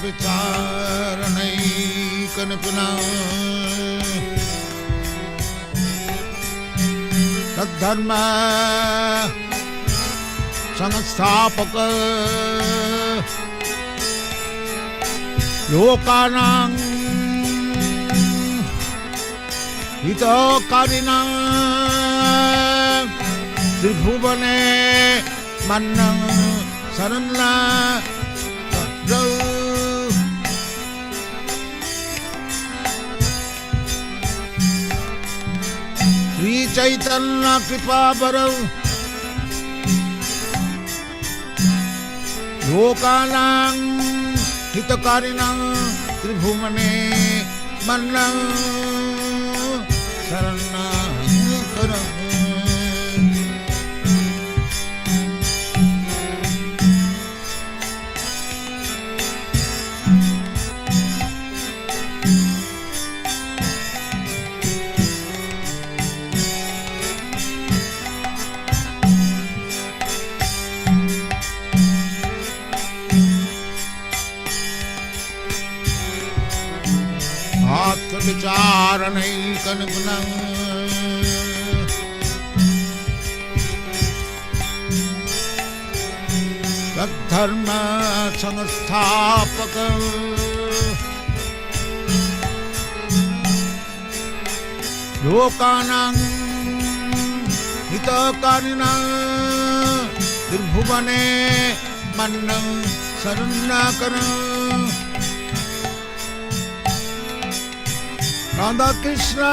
विचारणैकनिपुना तद्धर्म संस्थापक लोकानां हितकारिणां त्रिभुवने मन्नं शरणं श्री चैतन्य कृपा बरौ लोकानां हितकारिणां त्रिभुवने मन्नं शरणं करौ। विचारणैकनिपुनं तद्धर्म संस्थापक लोकानां हितकारिणां त्रिभुवने मन्नं शरणं करौ। Radha Krishna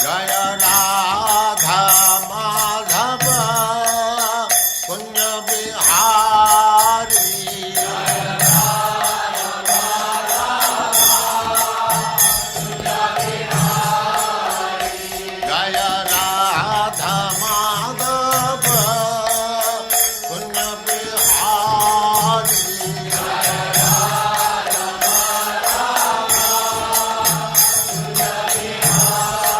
Jaya Radha Madhava Kunya Bihari Jaya Radha Kunya Bihari Jaya Radha Madhava Kunya Bihari Jaya Radha Madhava Kunya Bihari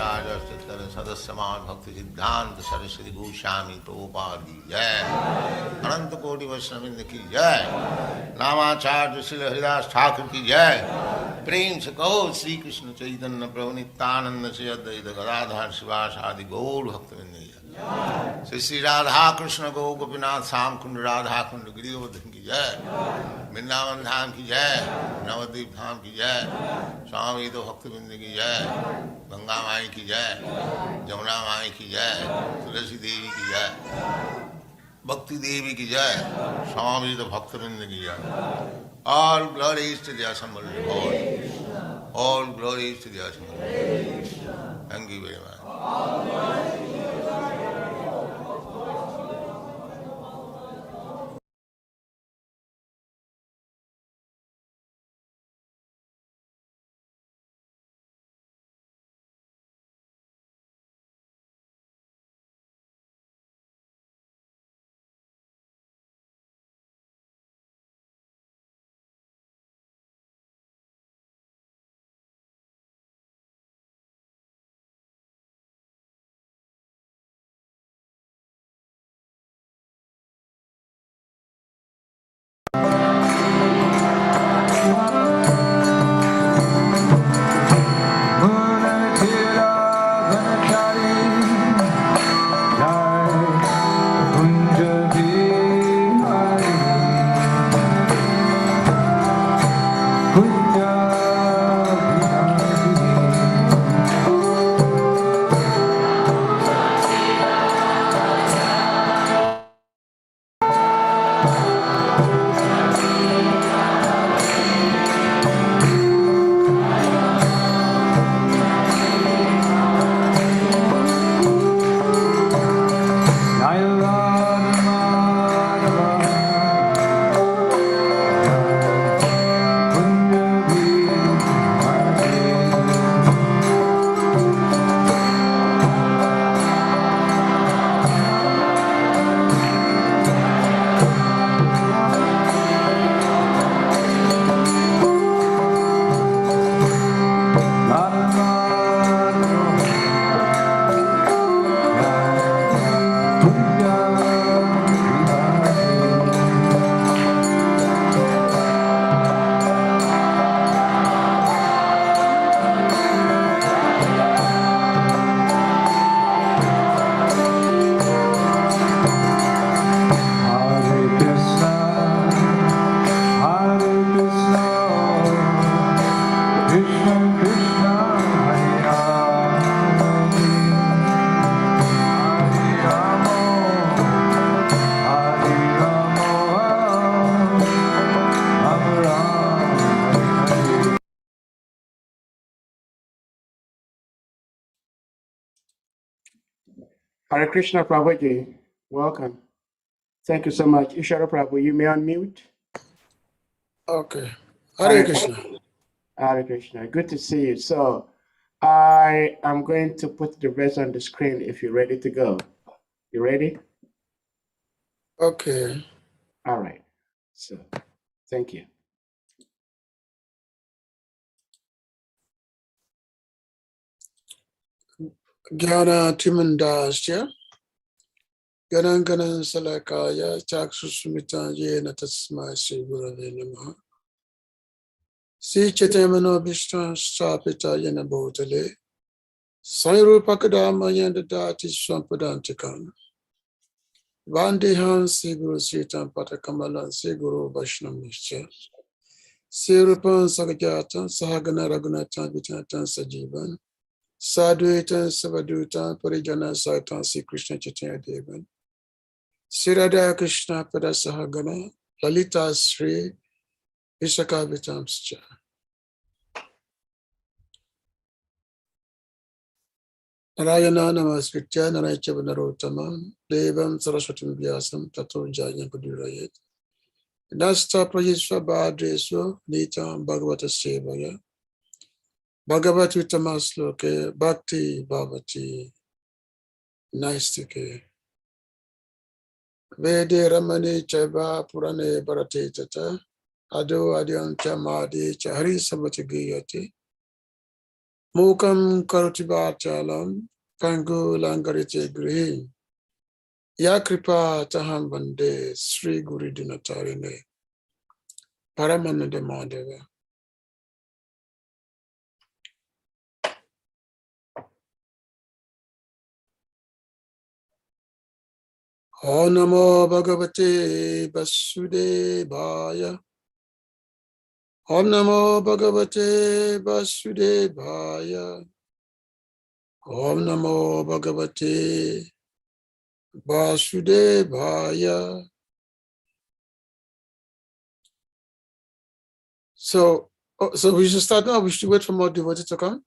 Raja Chaitanya Sadasyaman Bhakti Siddhanta Saraswati Goswami Prabhupada ki jai. Ananta Koti Vaishnavindra ki jai. Namacharya Srila Haridas Thakur ki jai. Prem se kaho Sri Krishna Chaitanya Prabhu Nityananda Sri Advaita Gadadhar Sivas Adi Gaur Bhaktavindra ki jai. Sri Radha Krishna Go Gopinath Sam Kund Radha Kund Giri Govardhan ki jai. Vrindavan Dham ki jai. Navadvip Dham ki jai. Swami to Bhaktavindra ki jai. Ganga Mai ki jai. Jamuna Mai ki jai. Tulasi Devi ki jai. Bhakti Devi ki jai. Swami to Bhaktavindra ki jai. All glories to the assembled Lord. All glories to the assembled Lord. Thank you very much. Hare Krishna Prabhuji, welcome. Thank you so much. Isvara Prabhu, you may unmute. Okay. Hare Krishna. Hare Krishna. Good to see you. So I am going to put the rest on the screen if you're ready to go. You ready? Okay. All right. So thank you. Gyana Timandasya. Ganan Salakaya Chaksusmita Yena Tasma Sri Gurave Namaha. Si Chatamano Vishnu Sapita Yena Bhotale. Sairupakadama Yenda Dati Swampadantikam. Vandihan Siguru Sitam Patakamalan Siguru Vaishnam Nisha. Sirupan Sagajatan Sahagana Ragunatan Vitatan Sajivan. Sadhuitan Savadutan Parijana Saitan Sri Krishna Chaitanya Devan. Sirada Krishna Padasahagana Lalita Sri Vishakavitamscha. Narayana Namaskritya Narayachava Narottamam Devam Saraswatim Vyasam Tato Jayam Padurayet. Nasta Prayisva Bhadresva Nitam Bhagavata Sevaya. Bhagavati Tamasloke Bhakti Bhavati Naistike. Vede Ramani Chaiva Purane Bharate Tata Ado Adyan Chamadi Chahari Samatagiyati Mukam karoti vachalam pangu langarite grihi. Ya kripa taham bande Sri Guru Dinatarine. Paramananda Madhava. Om Namo Bhagavate Vasudevaya. Om Namo Bhagavate Vasudevaya. Om Namo Bhagavate Vasudevaya. So we should start now. We should wait for more devotees to come.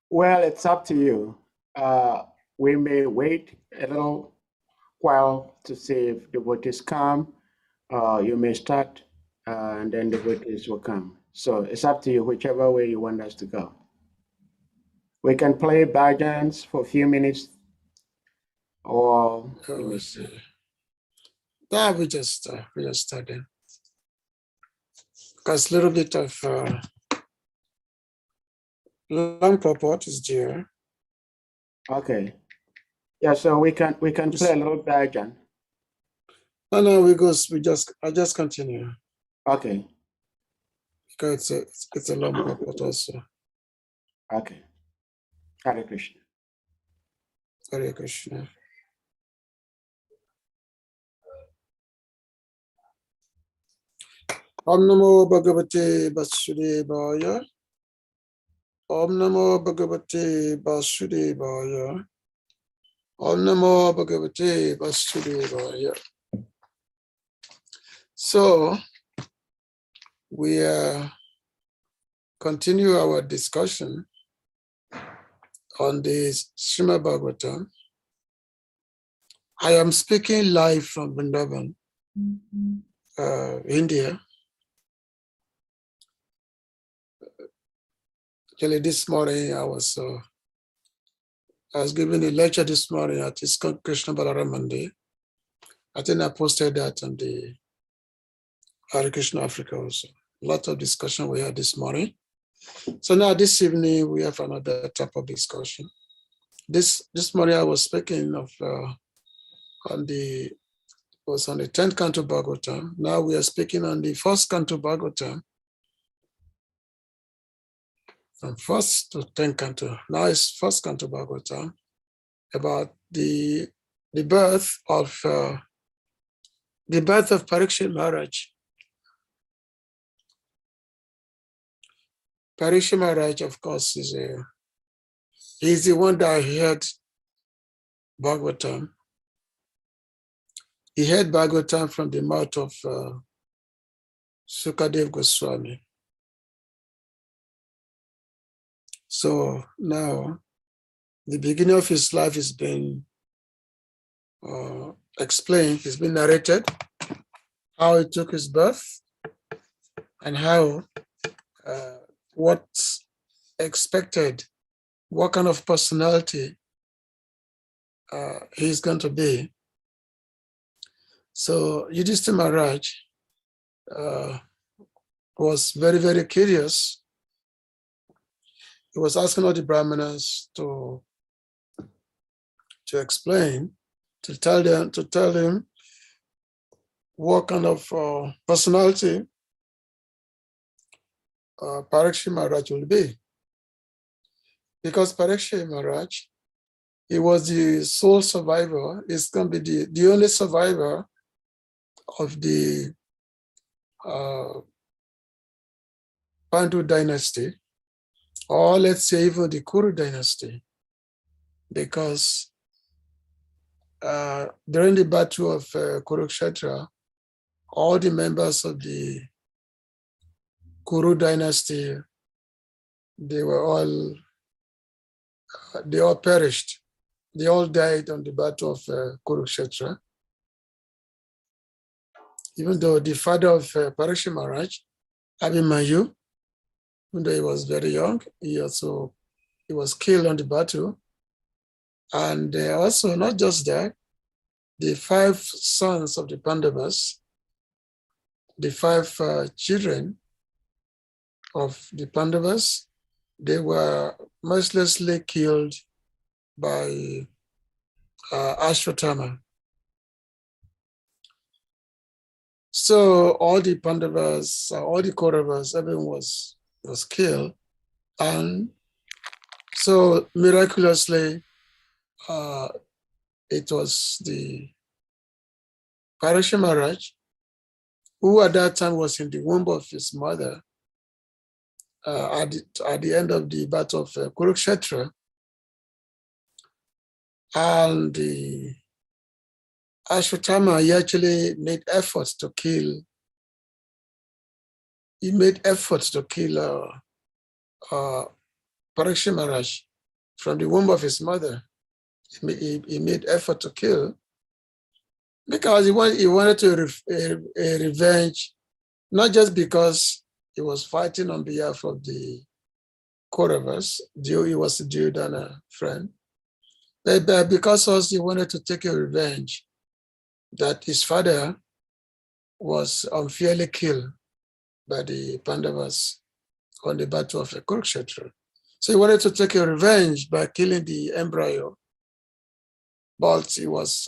Well, it's up to you. We may wait a little while to see if devotees come. You may start, and then devotees will come. So it's up to you, whichever way you want us to go. We can play bhajans for a few minutes, or let me see. Now we just start then. Because a little bit of long purport is there. Okay. Yeah, so we can play a little bhajan. No, I just continue. Okay. Because it's a long purport also. Okay. Hare Krishna. Hare Krishna. Om Namo Bhagavate Vasudevaya. Om Namo Bhagavate Vasudevaya. Om Namo Bhagavate Vasudevaya. So we continue our discussion on this Srimad Bhagavatam. I am speaking live from Vrindavan, India. Actually, this morning I was giving a lecture this morning at Krsna Balaram. I think I posted that on the Hare Krishna Africa also. A lot of discussion we had this morning. So now this evening we have another type of discussion. This morning I was speaking of on the 10th canto Bhagavatam. Now we are speaking on the 1st canto Bhagavatam. From 1st to 10th canto. Now it's 1st canto Bhagavatam about the birth of Parikshit Maharaj. Parikshit Maharaj, of course, he's the one that heard Bhagavatam. He heard Bhagavatam from the mouth of Sukadev Goswami. So now, the beginning of his life has been explained, it's been narrated, how he took his birth and how what's expected, what kind of personality he's going to be. So Yudhishthira Maharaj was very, very curious. He was asking all the Brahmanas to explain, to tell him what kind of personality Parikshit Maharaj will be. Because Parikshit Maharaj, he was the sole survivor. He's going to be the only survivor of the Pandu dynasty, or let's say even the Kuru dynasty, because during the battle of Kurukshetra, all the members of the Kuru dynasty, they all perished. They all died on the battle of Kurukshetra. Even though the father of Parikshit Maharaj, Abhimanyu, even though he was very young, he was killed on the battle. And also, not just that, the 5 sons of the Pandavas, the 5 children of the Pandavas, they were mercilessly killed by Ashwatthama. So all the Pandavas, all the Kauravas, everyone was killed. And so miraculously, it was the Parashar Maharaj, who at that time was in the womb of his mother, at the end of the battle of Kurukshetra, and the Ashwatthama, he actually made efforts to kill. He made efforts to kill Parashar Maharaj from the womb of his mother. He made effort to kill because he wanted to a revenge, not just because he was fighting on behalf of the Kauravas, he was a Duryodhana friend, but because also he wanted to take a revenge that his father was unfairly killed by the Pandavas on the battle of Kurukshetra. So he wanted to take a revenge by killing the embryo, but he was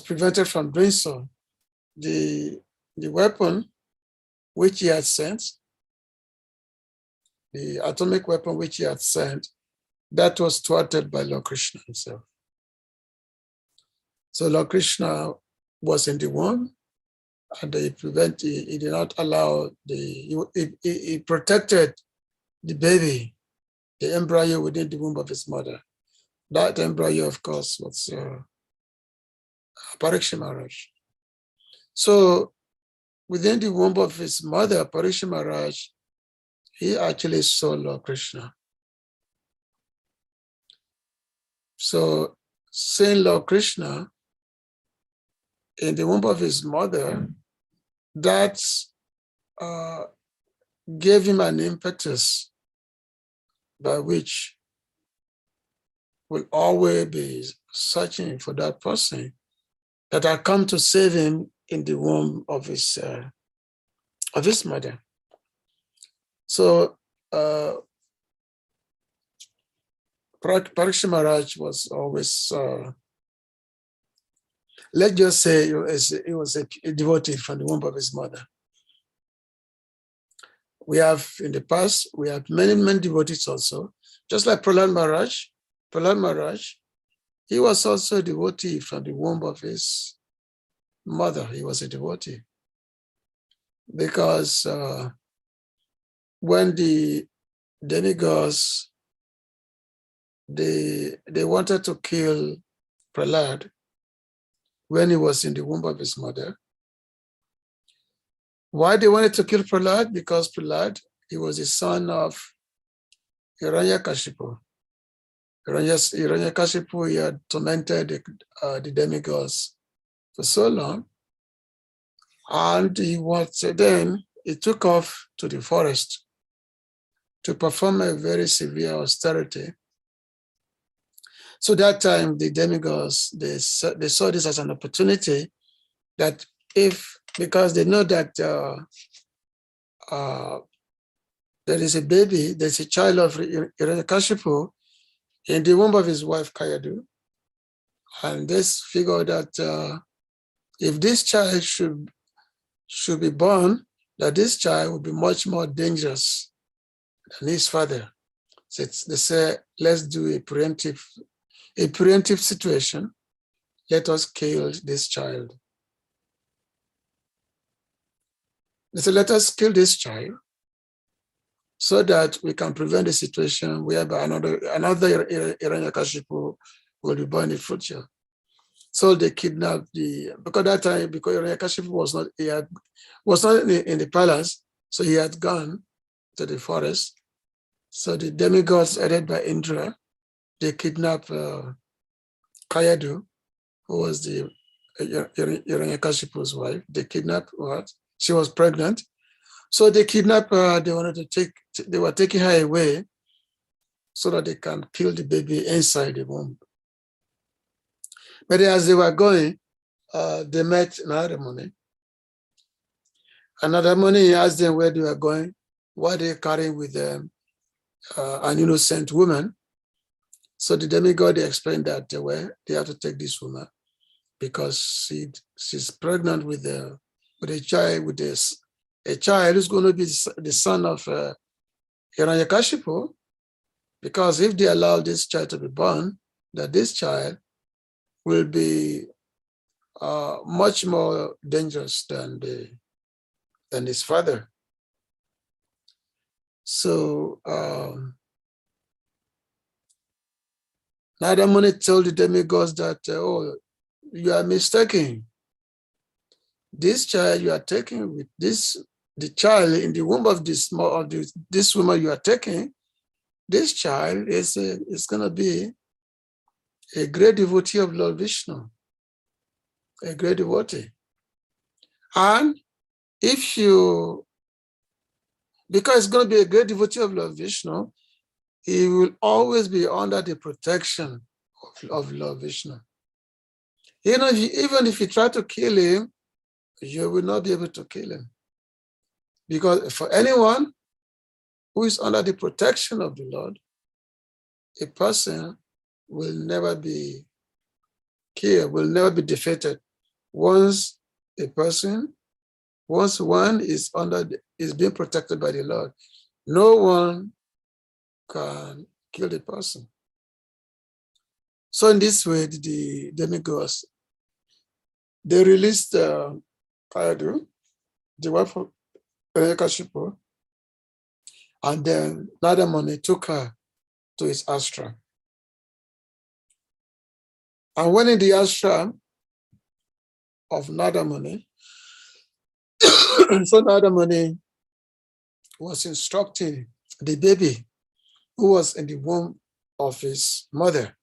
prevented from doing so. The weapon which he had sent, the atomic weapon which he had sent, that was thwarted by Lord Krishna himself. So Lord Krishna was in the womb, and he did not allow he protected the baby, the embryo within the womb of his mother. That embryo, of course, was Parashar Maharaj. So within the womb of his mother, Parashar Maharaj, he actually saw Lord Krishna. So seeing Lord Krishna in the womb of his mother, that gave him an impetus by which will always be searching for that person that had come to save him in the womb of his mother. So Parashar Maharaj was always, let's just say, he was a devotee from the womb of his mother. We have in the past, we have many devotees also, just like Prahlad Maharaj. Prahlad Maharaj, he was also a devotee from the womb of his mother. He was a devotee. Because when the demigods, they wanted to kill Prahlad when he was in the womb of his mother. Why they wanted to kill Prahlad? Because Prahlad, he was the son of Hiranyakashipu. Hiranyakashipu, he had tormented the demigods for so long, and then he took off to the forest to perform a very severe austerity. So that time, the demigods, they saw this as an opportunity that because they know that there is a baby, there's a child of Hiranyakashipu in the womb of his wife Kayadu, and they figured that if this child should be born, that this child would be much more dangerous than his father. So they say, let's do a preemptive situation. Let us kill this child. They said, let us kill this child so that we can prevent the situation whereby another Hiranyakashipu will be born in future. So they kidnapped because that time, because Hiranyakashipu was not in the palace, so he had gone to the forest. So the demigods headed by Indra, they kidnapped Kayadu, who was the Hiranyakashipu's wife. They kidnapped her. She was pregnant. So they kidnapped her. They were taking her away so that they can kill the baby inside the womb. But as they were going, they met Narada Muni. And Narada Muni asked them where they were going. why they carrying with them an innocent woman. So the demigod, they explained that they have to take this woman because she's pregnant with a child, a child who's going to be the son of Hiranyakashipu. Because if they allow this child to be born, that this child will be much more dangerous than his father. So Nadamuni told the demigods that, oh, you are mistaken. This child you are taking with the child in the womb of this woman you are taking, this child is going to be a great devotee of Lord Vishnu, a great devotee. And because it's going to be a great devotee of Lord Vishnu, he will always be under the protection of Lord Vishnu. Even if you try to kill him, you will not be able to kill him. Because for anyone who is under the protection of the Lord, a person will never be killed, will never be defeated. Once one is being protected by the Lord, no one can kill the person. So in this way, the demigods, they released Kayadu, the wife of Hiranyakashipu, and then Nadamuni took her to his ashram. And when in the ashram of Nadamuni, so Nadamuni was instructing the baby who was in the womb of his mother.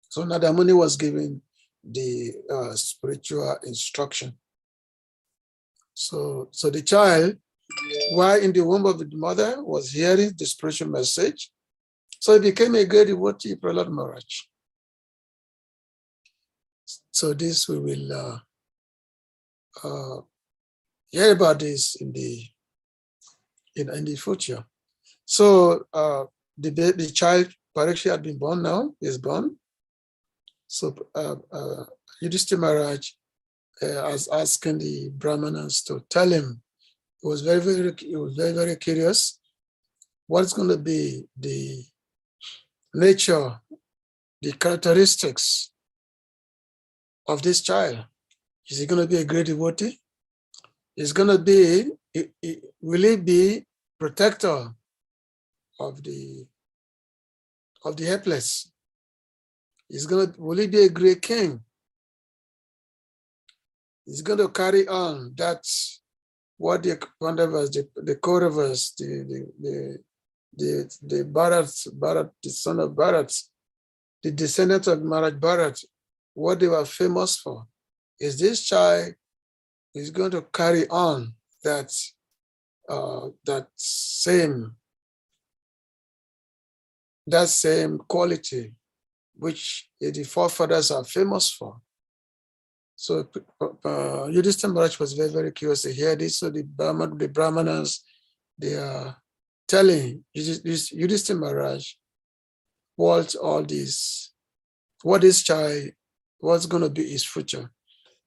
So Nadamuni was giving the spiritual instruction. So the child, while in the womb of the mother, was hearing the spiritual message. So he became a great devotee, Prahlad Maharaj. So this we will hear about this in the future. So the child Parikshit had been born now, is born. So Yudhishthira Maharaj was asking the Brahmanas to tell him. He was very curious. What's going to be the nature, the characteristics of this child? Is he going to be a great devotee? Will he be protector of the helpless? Will he be a great king? He's going to carry on. That's what the Pandavas, the Kauravas, the Bharat, the son of Bharat, the descendants of Maharaj Bharat, what they were famous for. Is this child is going to carry on that same quality which the forefathers are famous for. So Yudhishthira Maharaj was very, very curious to hear this. So the Brahmanas, they are telling Yudhishthira Maharaj what this child, what's going to be his future.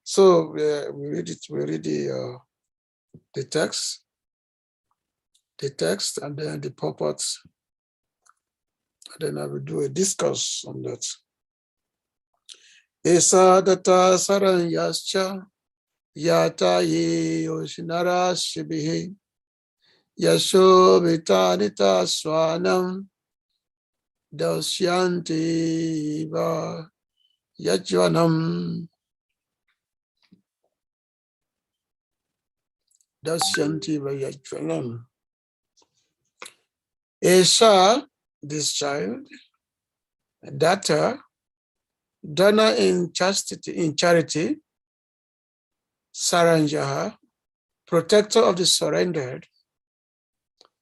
So we read the text, and then the purports, and then I will do a discourse on that. Esa data saranyascha yata ye yoshinara shibihi yasho vitanita swanam dasyanti va yajvanam dasyanti va yajvanam. Esa, this child, data, dana in charity, Saranjaha, protector of the surrendered,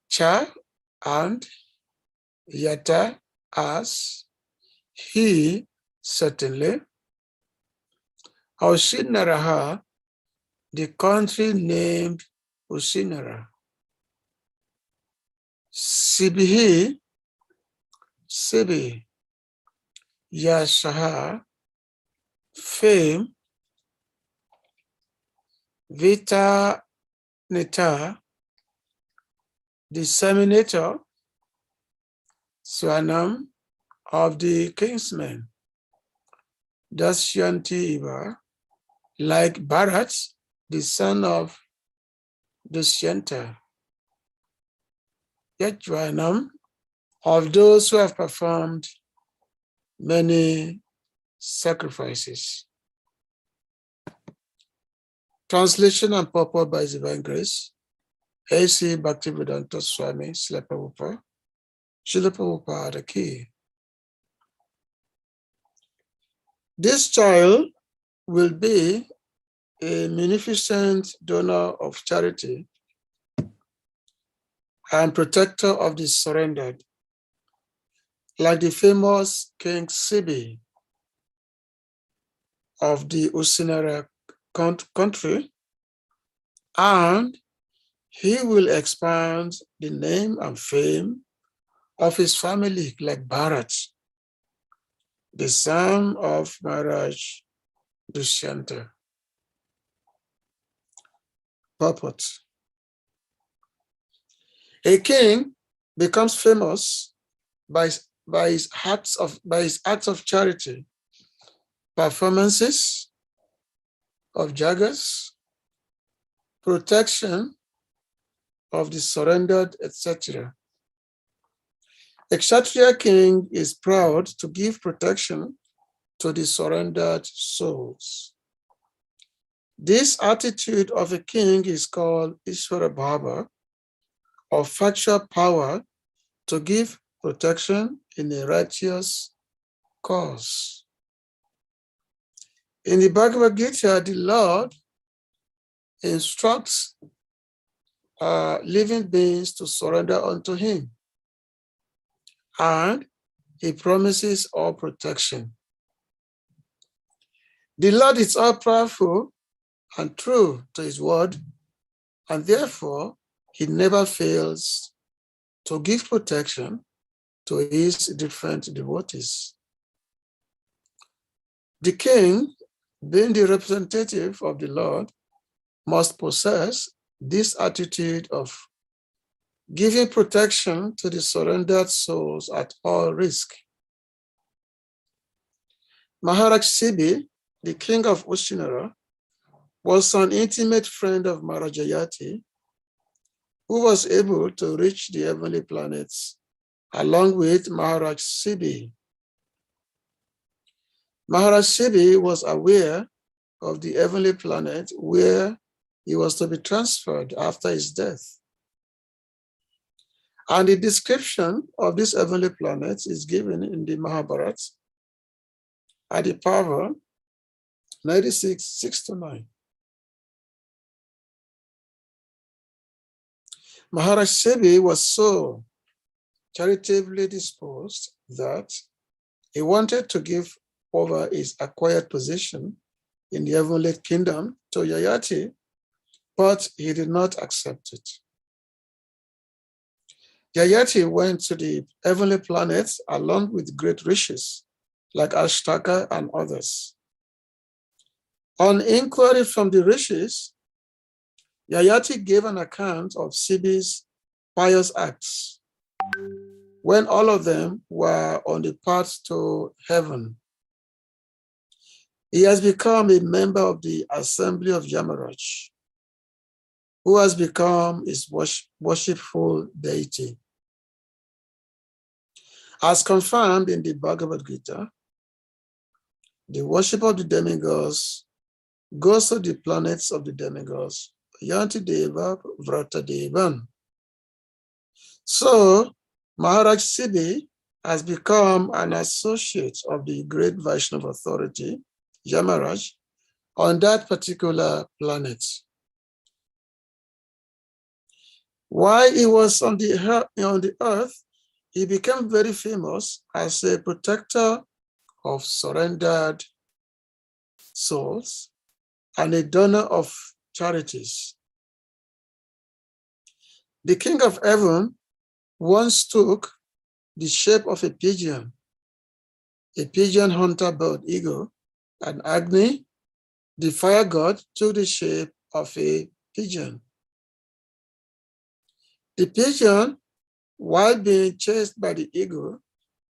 Cha, and Yata, as, he, certainly, Usinaraha, the country named Usinara. Sibihi, Sibi, Yashaha, fame, Vita Neta, disseminator, Swanam of the kingsmen, Dashyanti Iba, like Bharat, the son of Dushyanta, Yajvanam, of those who have performed many sacrifices. Translation and purport by His Divine Grace, A.C. Bhaktivedanta Swami, Srila Prabhupada, Srila Prabhupada Ki. This child will be a munificent donor of charity and protector of the surrendered, like the famous King Sibi of the Usinara country, and he will expand the name and fame of his family like Bharat, the son of Maharaj Dushyanta. Purport. A king becomes famous by his acts of charity, performances of jagas, protection of the surrendered, etc. A Kshatriya king is proud to give protection to the surrendered souls. This attitude of a king is called Isvara Bhava, or factual power to give protection in a righteous cause. In the Bhagavad Gita, the Lord instructs living beings to surrender unto him, and he promises all protection. The Lord is all powerful and true to his word, and therefore he never fails to give protection to his different devotees. The king, being the representative of the Lord, must possess this attitude of giving protection to the surrendered souls at all risk. Maharaj Sibi, the king of Ushinara, was an intimate friend of Maharaj Jayati, who was able to reach the heavenly planets along with Maharaj Sibi. Maharaj Sibi was aware of the heavenly planet where he was to be transferred after his death. And the description of this heavenly planet is given in the Mahabharata, Adi Parva 96, 6-9. Maharaj Sibi was so charitably disposed that he wanted to give over his acquired position in the heavenly kingdom to Yayati, but he did not accept it. Yayati went to the heavenly planets along with great rishis like Ashtaka and others. On inquiry from the rishis, Yayati gave an account of Sibi's pious acts when all of them were on the path to heaven. He has become a member of the assembly of Yamaraj, who has become his worshipful deity. As confirmed in the Bhagavad Gita, the worship of the demigods goes to the planets of the demigods, Yanti Deva, Vrata Devan. So, Maharaj Sibi has become an associate of the great Vaishnava authority, Yamaraj, on that particular planet. While he was on the earth, he became very famous as a protector of surrendered souls and a donor of charities. The King of Heaven once took the shape of a pigeon hunter bird eagle, and Agni, the fire god, took the shape of a pigeon. The pigeon, while being chased by the eagle,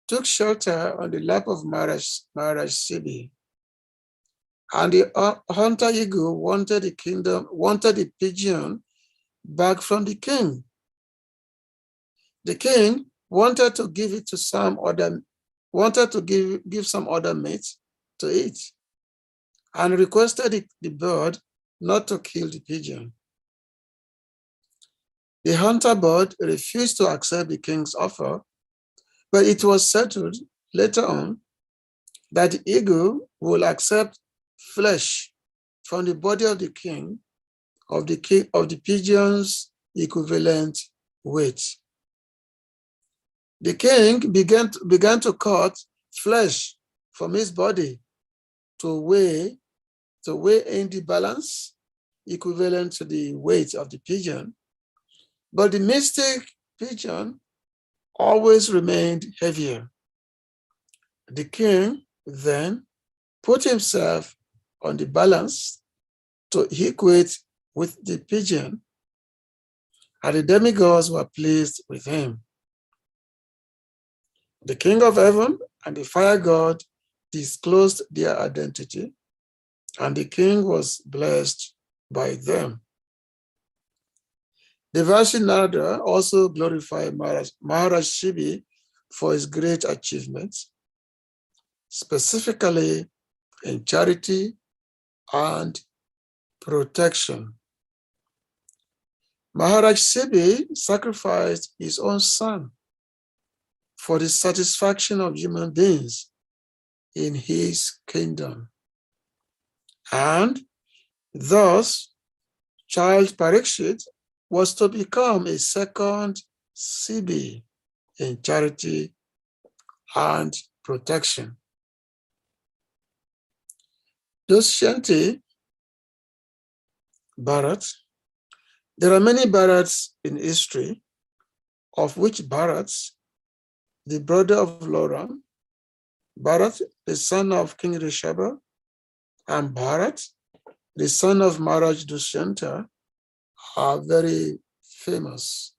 took shelter on the lap of Maharaj Sibi. And the hunter eagle wanted the pigeon back from the king. The king wanted to give it to give some other mate to eat, and requested the bird not to kill the pigeon. The hunter bird refused to accept the king's offer, but it was settled later on that the eagle will accept flesh from the body of the king of the pigeon's equivalent weight. The king began to cut flesh from his body to weigh in the balance equivalent to the weight of the pigeon, but the mystic pigeon always remained heavier. The king then put himself on the balance to equate with the pigeon, and the demigods were pleased with him. The king of heaven and the fire god disclosed their identity, and the king was blessed by them. Devashi Narada also glorified Maharaj Shibi for his great achievements, specifically in charity and protection. Maharaj Shibi sacrificed his own son for the satisfaction of human beings in his kingdom. And thus, child Parikshit was to become a second Sibi in charity and protection. Dushyanta Bharat. There are many Bharats in history, of which Bharat, the brother of Laura, Bharat, the son of King Rishabha, and Bharat, the son of Maharaj Dushyanta, are very famous.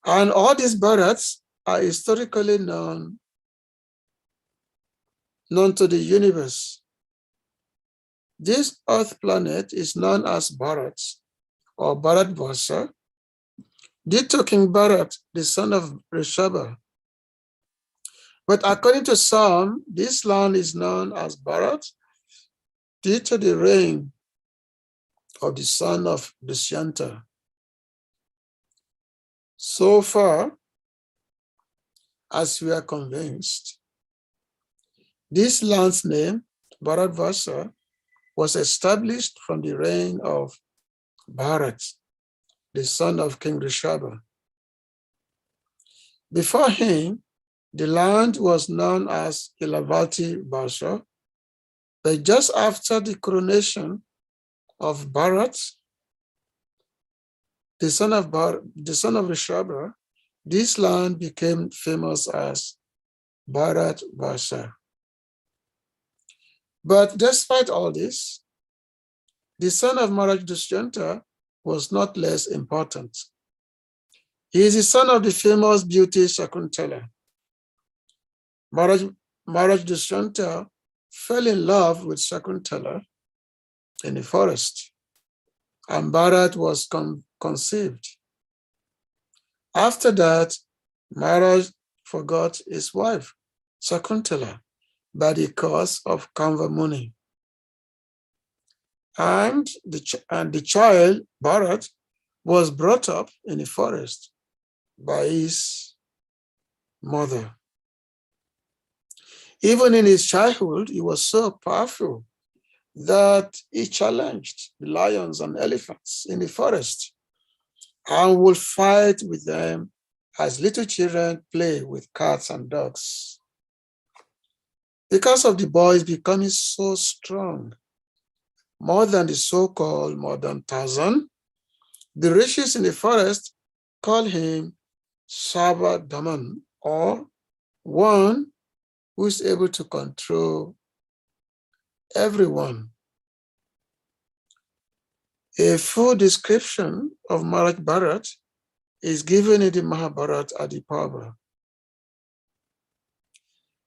And all these Bharats are historically known to the universe. This earth planet is known as Bharat or Bharatvarsha, due to King Bharat, the son of Rishabha. But according to some, this land is known as Bharat due to the reign of the son of Dushyanta. So far as we are convinced, this land's name, Bharatvarsha, was established from the reign of Bharat, the son of King Rishabha. Before him, the land was known as Ilavati Varsha, but just after the coronation of Bharat, the son of Rishabha, this land became famous as Bharat Varsha. But despite all this, the son of Maharaj Dushyanta was not less important. He is the son of the famous beauty Shakuntala. Maharaj Dushyanta fell in love with Shakuntala in the forest, and Bharat was conceived. After that, Maharaj forgot his wife, Shakuntala, by the cause of Kanva Muni. And the child, Bharat, was brought up in the forest by his mother. Even in his childhood, he was so powerful that he challenged the lions and elephants in the forest and would fight with them as little children play with cats and dogs. Because of the boys becoming so strong, more than the so-called modern Tarzan, the rishis in the forest call him Sarva Daman, or one who is able to control everyone. A full description of Maharaj Bharat is given in the Mahabharata Adi Parva.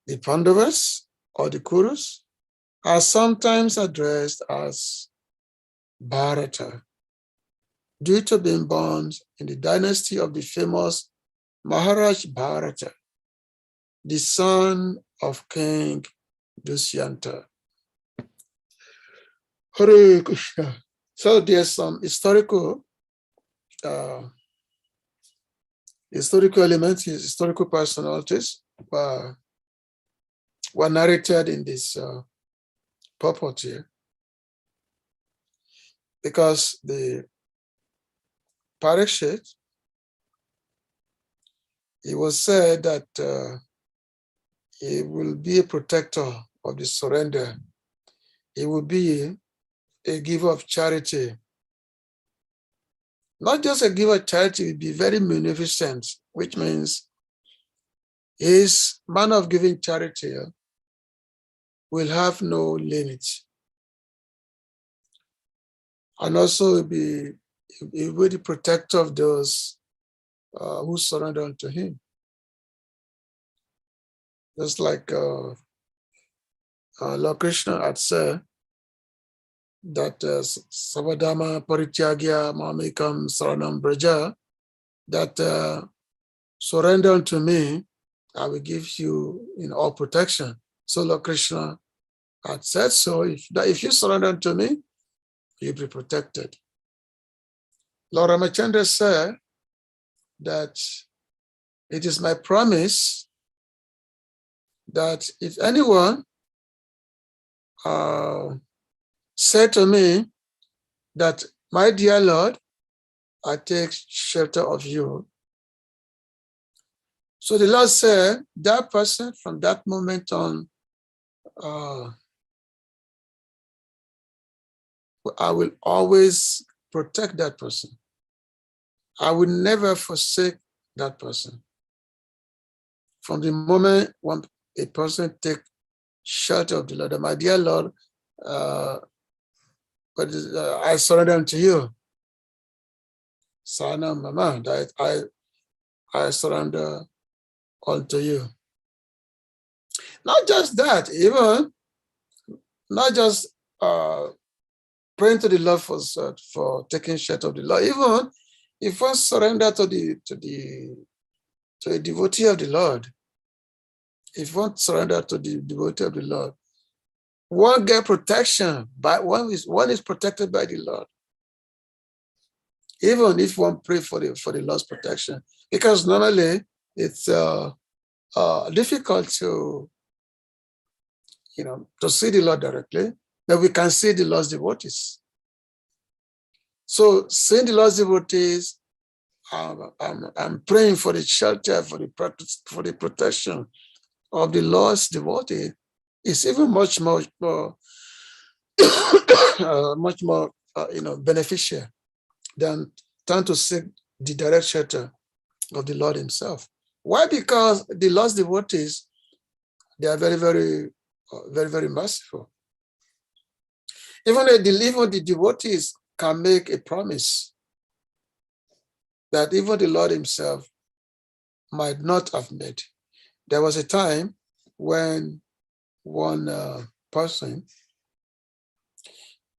The Pandavas or the Kurus are sometimes addressed as Bharata, due to being born in the dynasty of the famous Maharaj Bharata, the son of King Dushyanta. Hare Krishna. So there's some historical elements, historical personalities were narrated in this purport here, because the Parikshit, it was said that he will be a protector of the surrender. He will be a giver of charity. Not just a giver of charity, he will be very munificent, which means his manner of giving charity will have no limit. And also he will be the protector of those who surrender unto him. Just like Lord Krishna had said that Savadama Parityagya Mamikam Saranam Braja, that surrender unto me, I will give you in all protection. So Lord Krishna had said so, if you surrender unto me, you'll be protected. Lord Ramachandra said that it is my promise that if anyone said to me that, my dear Lord, I take shelter of you. So the Lord said, that person from that moment on, I will always protect that person. I will never forsake that person. From the moment when a person takes shelter of the Lord, my dear Lord, I surrender unto you. Sana Mama, that I surrender unto you. Not just that, even not just praying to the Lord for taking shelter of the Lord. Even if one surrender to a devotee of the Lord, if one surrender to the devotee of the Lord, one get protection, but one is protected by the Lord. Even if one pray for the Lord's protection, because normally it's difficult to see the Lord directly, but we can see the Lord's devotees. So seeing the Lord's devotees, I'm praying for the shelter, for the protection of the Lord's devotee. Is even much more beneficial than trying to seek the direct shelter of the Lord himself. Why? Because the Lord's devotees, they are very, very, very, very merciful. Even the devotees can make a promise that even the Lord himself might not have made. There was a time when one person,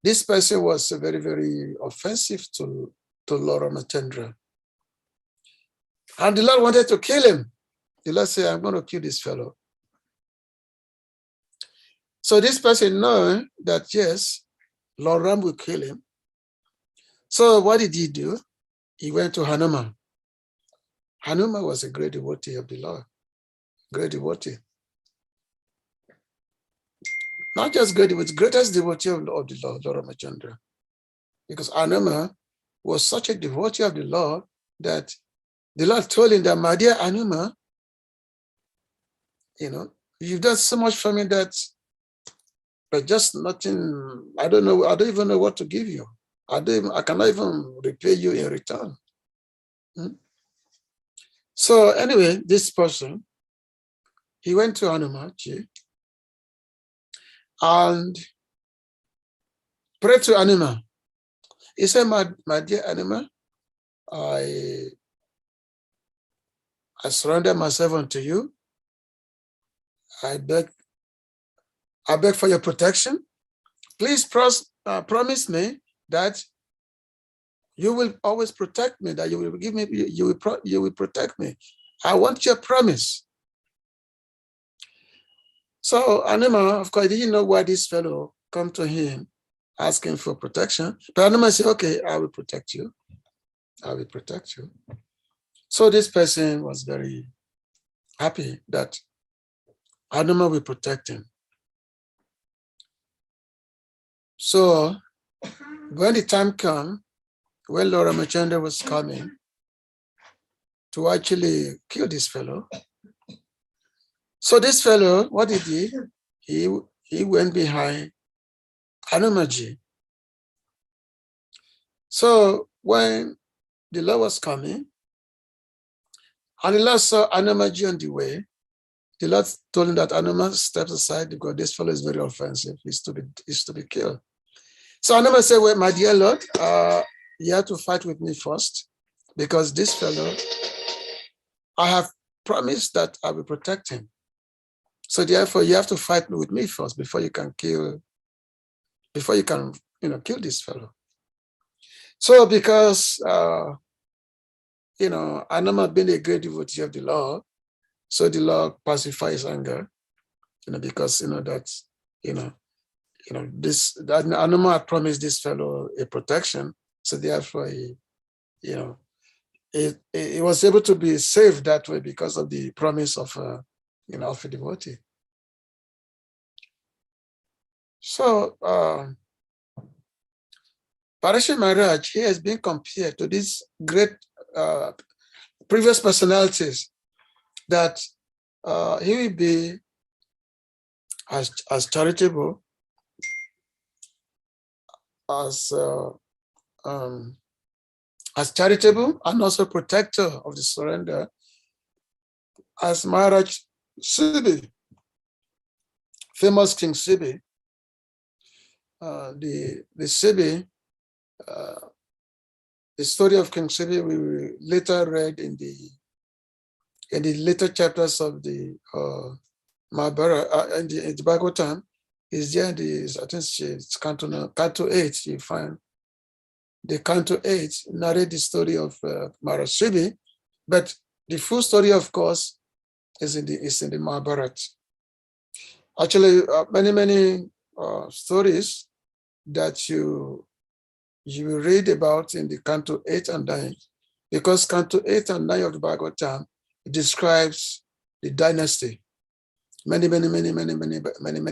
this person was very, very offensive to Lord Ramachandra. And the Lord wanted to kill him. The Lord said, I'm going to kill this fellow. So this person knew that, yes, Lord Ram will kill him. So what did he do? He went to Hanuman. Hanuman was a great devotee of the Lord. Great devotee. Not just great devotee, greatest devotee of the Lord Ramachandra. Because Hanuman was such a devotee of the Lord that the Lord told him that, my dear Hanuman, you've done so much for me that, but just nothing, I don't even know what to give you. I cannot even repay you in return. So anyway, this person, he went to Hanumanji and prayed to Hanuman. He said, my dear Hanuman, I surrender myself unto you. I beg for your protection. Please promise me that you will always protect me, that you will give me, you will protect me. I want your promise. So Hanuman, of course, didn't know why this fellow come to him asking for protection. But Hanuman said, okay, I will protect you. I will protect you. So this person was very happy that Hanuman will protect him. So when the time came, when Lord Ramachandra was coming to actually kill this fellow, so this fellow, what did he went behind Hanumanji. So when the Lord was coming, and the Lord saw Hanumanji on the way, the Lord told him that Hanuman steps aside because this fellow is very offensive. He's to be killed. So Hanuman said, well, my dear Lord, you have to fight with me first because this fellow, I have promised that I will protect him. So therefore, you have to fight with me first before you can kill this fellow. So because, Hanuman being a great devotee of the Lord, so the Lord pacifies his anger, because, that Hanuman had promised this fellow a protection. So therefore, he was able to be saved that way because of the promise of, of a devotee. So, Parashar Maharaj, he has been compared to these great previous personalities that he will be as charitable, as charitable and also protector of the surrender as Maharaj Sibi, famous King Sibi. The Sibi, the story of King Sibi we later read in the later chapters of the Mahabharata, in the Bhagavatam, is there in the, I think it's Canto 8, you find the Canto 8 narrate the story of Maharaj Sibi, but the full story, of course, is in the Mahabharata. Actually, many stories that you will read about in the Canto 8 and 9, because Canto 8 and 9 of the Bhagavatam describes the dynasty. Many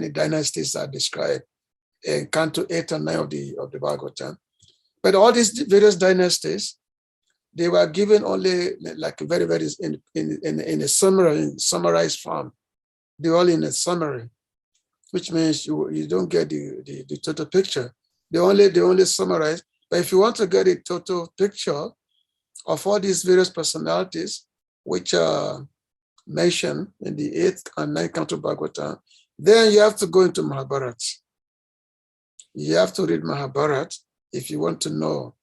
dynasties are described in Canto 8 and 9 of the Bhagavatam. But all these various dynasties, they were given only like very in a summary, in summarized form. They're all in a summary, which means you don't get the total picture. They only summarize. But if you want to get a total picture of all these various personalities, which are mentioned in the 8th and 9th Canto Bhagavatam, then you have to go into Mahabharata. You have to read Mahabharata if you want to know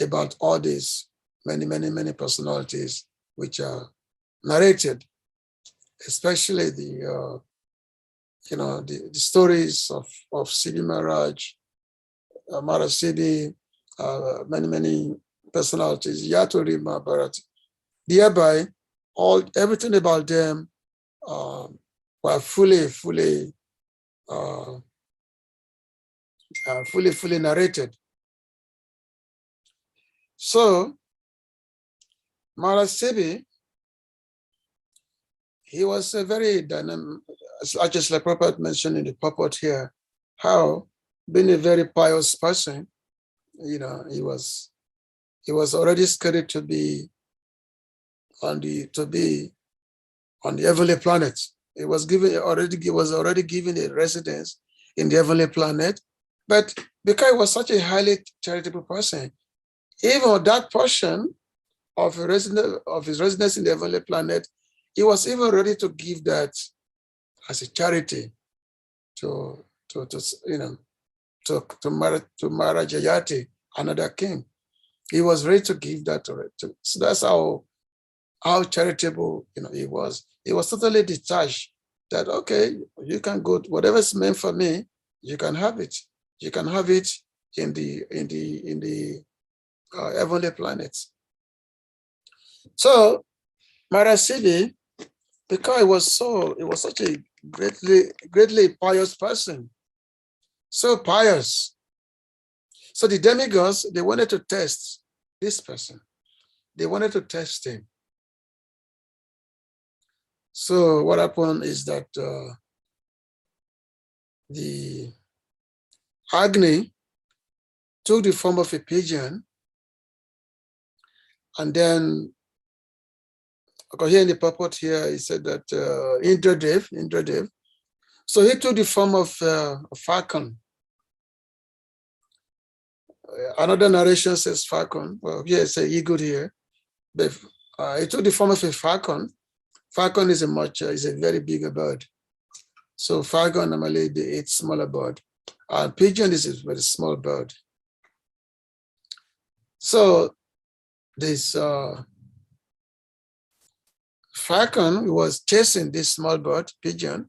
about all these many personalities which are narrated, especially the stories of Sibi Maharaj, Maharaj Sibi, many personalities. You have to read Mahabharata. Thereby, everything about them were fully narrated. So, Maharaj Sibi, he was a very dynamic, as like Prabhupada mentioned in the purport here, how being a very pious person, he was already scheduled to be on the heavenly planet. He was already given a residence in the heavenly planet, but because he was such a highly charitable person, even that portion of his residence in the heavenly planet, he was even ready to give that as a charity to Maharajayati, another king. He was ready to give that to it. So that's how charitable he was. He was totally detached that, okay, you can go, whatever's meant for me, you can have it. You can have it in the heavenly planets. So Marasibi, because he was such a greatly pious person, so pious. So the demigods, they wanted to test this person. They wanted to test him. So what happened is that the Agni took the form of a pigeon, and then, because here in the purport here, he said that Indradev. So he took the form of a falcon. Another narration says falcon. Well, here it's an eagle here. But he took the form of a falcon. Falcon is a very big bird. So falcon normally they eat smaller bird. And pigeon is a very small bird. So this falcon was chasing this small bird, pigeon,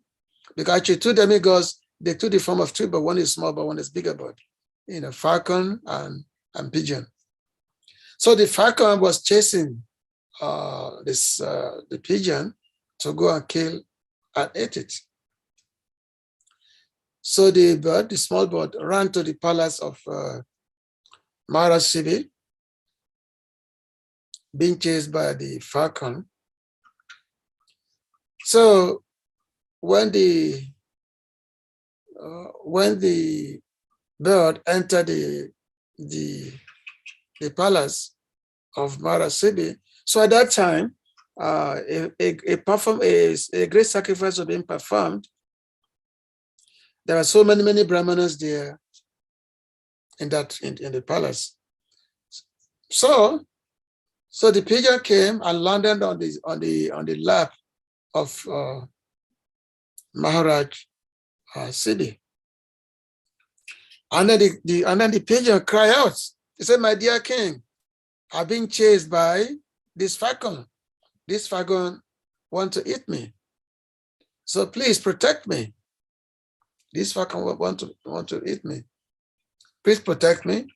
because actually two demigods, they took the form of two, but one is small, but one is bigger bird. Falcon and pigeon. So the falcon was chasing the pigeon to go and kill and eat it. So the small bird, ran to the palace of Marasibi, being chased by the falcon. So when the bird entered the palace of Marasibi, so at that time, a great sacrifice was being performed. There are so many brahmanas there in the palace. So the pigeon came and landed on the lap of Maharaj Siddhi. And then the pigeon cried out. He said, "My dear king, I've been chased by this falcon. This falcon wants to eat me. So please protect me. This falcon want to eat me. Please protect me."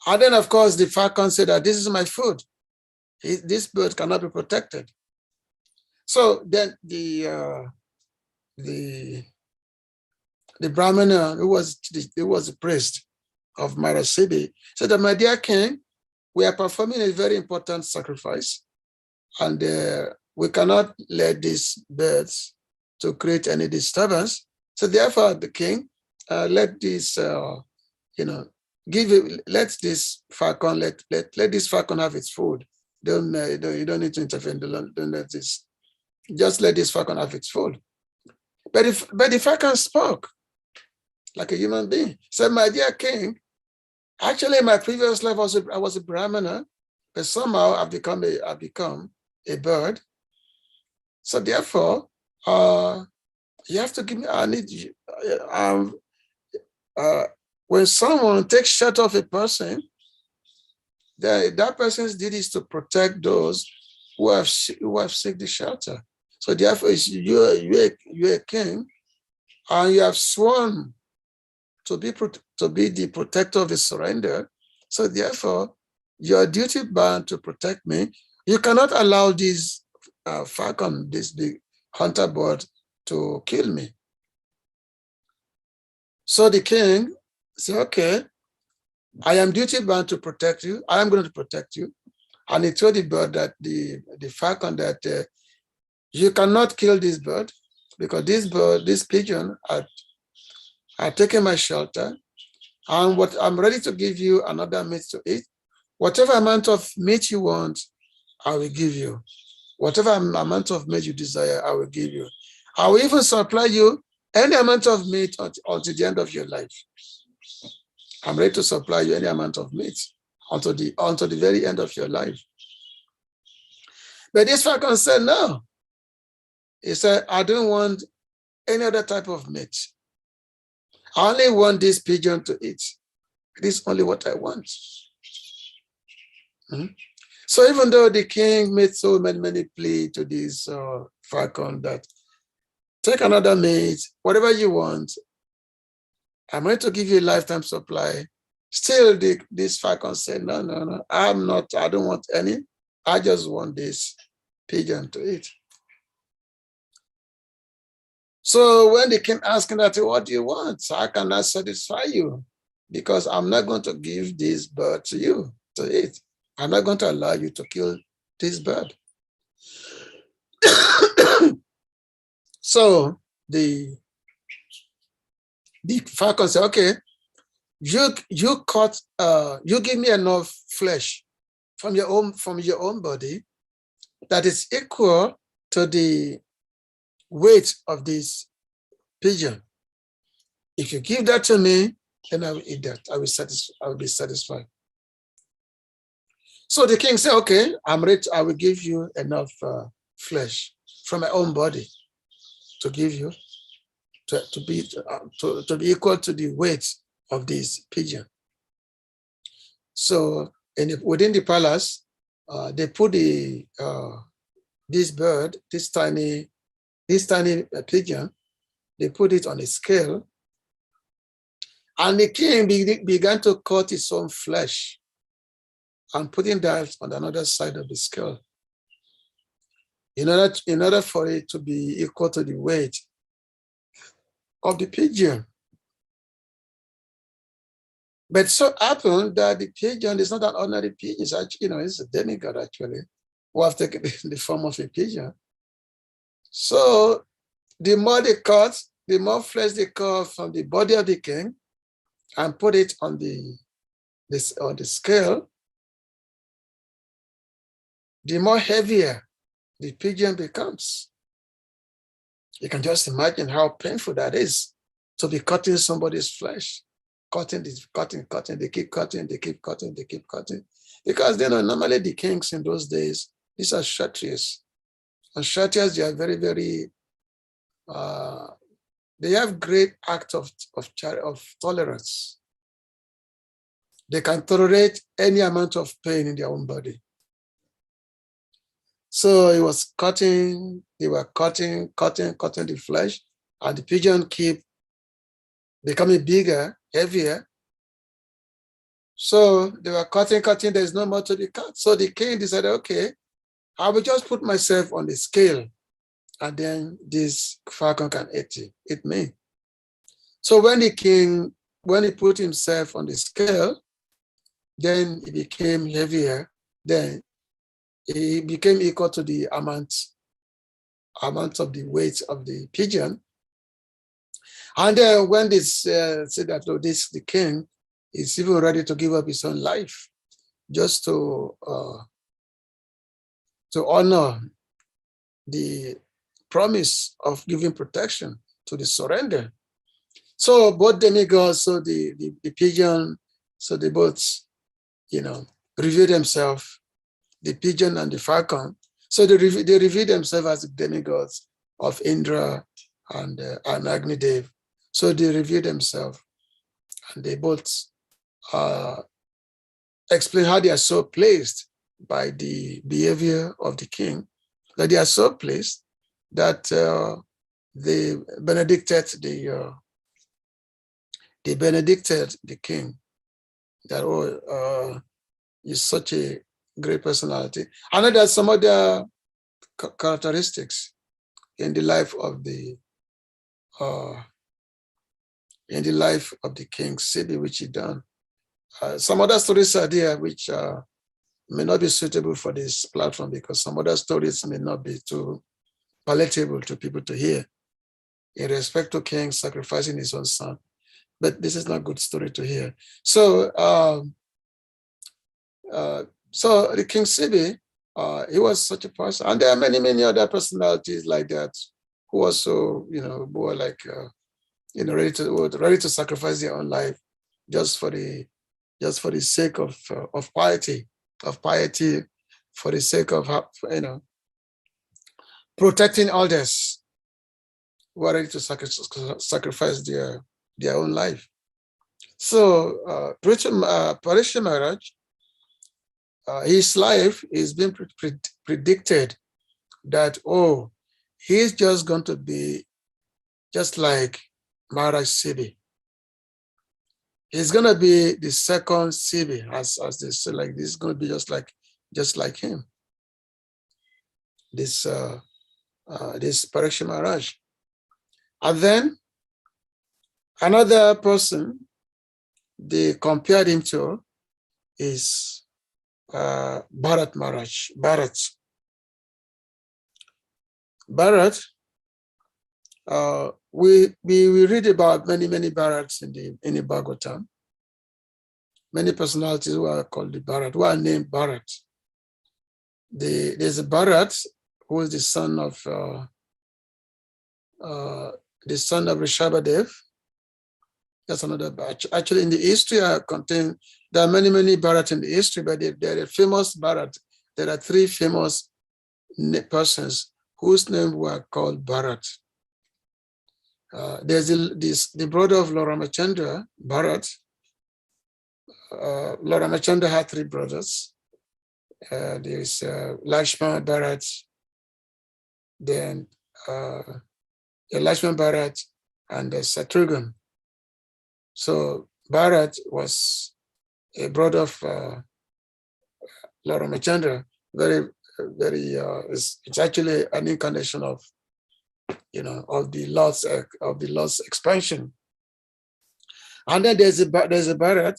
And then, of course, the falcon said that this is my food. This bird cannot be protected. So then the Brahmana, who was the priest of Marasibi, said that, "My dear king, we are performing a very important sacrifice, and we cannot let these birds to create any disturbance. So therefore, the king, let this let this falcon let this falcon have its food. You don't need to intervene. Don't let this. Just let this falcon have its food." But the falcon spoke like a human being. Said, "My dear king, actually, in my previous life, I was a Brahmana, but somehow I've become a bird. So therefore, you have to give me. I need you. When someone takes shelter of a person, that person's duty is to protect those who have seek the shelter. So therefore, you're a king, and you have sworn to be the protector of the surrender. So therefore, you're duty bound to protect me. You cannot allow this falcon, this big hunter bird, to kill me." So the king said, "Okay, I am duty bound to protect you. I am going to protect you." And he told the bird that the falcon that you cannot kill this bird, because this pigeon had taken my shelter, and what I'm ready to give you another meat to eat. Whatever amount of meat you want, I will give you. Whatever amount of meat you desire, I will give you. I will even supply you any amount of meat until the end of your life. I'm ready to supply you any amount of meat until the very end of your life. But this falcon said, no. He said, I don't want any other type of meat. I only want this pigeon to eat. This is only what I want. So even though the king made so many pleas to this falcon that take another meat, whatever you want, I'm going to give you a lifetime supply. Still, this falcon said, no, I don't want any. I just want this pigeon to eat. So when the king asked him that, what do you want? How can I satisfy you? Because I'm not going to give this bird to you to eat. I'm not going to allow you to kill this bird. So the falcon said, okay, you give me enough flesh from your own body that is equal to the weight of this pigeon. If you give that to me, then I will eat that. I will be satisfied. So the king said, okay, I'm rich. I will give you enough flesh from my own body to give you to be equal to the weight of this pigeon. So within the palace, they put this bird, this tiny pigeon, they put it on a scale, and the king began to cut his own flesh and putting that on another side of the scale in order for it to be equal to the weight of the pigeon. But so happened that the pigeon is not an ordinary pigeon. It's actually, it's a demigod actually, who have taken the form of a pigeon. So the more they cut, the more flesh they cut from the body of the king and put it on the scale, the more heavier the pigeon becomes. You can just imagine how painful that is to be cutting somebody's flesh. Cutting, they keep cutting. Because normally the kings in those days, these are Kshatriyas. And Kshatriyas, they are very, very, they have great act of tolerance. They can tolerate any amount of pain in their own body. So he was cutting, they were cutting the flesh, and the pigeon keep becoming bigger, heavier. So they were cutting, there's no more to be cut. So the king decided, okay, I will just put myself on the scale, and then this falcon can eat me. So when he put himself on the scale, then it became heavier, then it became equal to the amount of the weight of the pigeon. And then when they said that the king is even ready to give up his own life just to honor the promise of giving protection to the surrender. So both demigods, so the pigeon, so they both, reveal themselves, the pigeon and the falcon. So they reveal themselves as the demigods of Indra and Agnidev. So they reveal themselves, and they both explain how they are so placed by the behavior of the king, that they are so placed that they benedicted the king, that is such a great personality. I know there's some other characteristics in the life of the king Sibi, which he done. Some other stories are there which may not be suitable for this platform, because some other stories may not be too palatable to people to hear in respect to king sacrificing his own son. But this is not a good story to hear. So so the King Sibi, he was such a person, and there are many other personalities like that who also, who were like, ready to sacrifice their own life just for the just for the sake of piety, for the sake of protecting others who are ready to sacrifice their own life. So Parikshit Maharaj, his life is being predicted that, oh, he's just going to be just like Maharaj Siddhi. He's going to be the second Siddhi, as they say, like this is going to be just like him. This Parikshit Maharaj. And then another person they compared him to is Bharat Maharaj. Bharat, we read about many Bharats in the Bhagavatam. Many personalities who are called the Bharat, who are named Bharat. There's a Bharat who is the son of Rishabhadev. That's another batch. Actually, in the history there are many Bharat in the history, but they're a famous Bharat. There are three famous persons whose names were called Bharat. There's the brother of Lord Ramachandra, Bharat. Lord Ramachandra had three brothers. There's Lakshman Bharat, then Lakshman Bharat, and Shatrughan. So Bharat was a brother of Lord Ramachandra. It's actually an incarnation of the Lord's expansion. And then there's a Bharat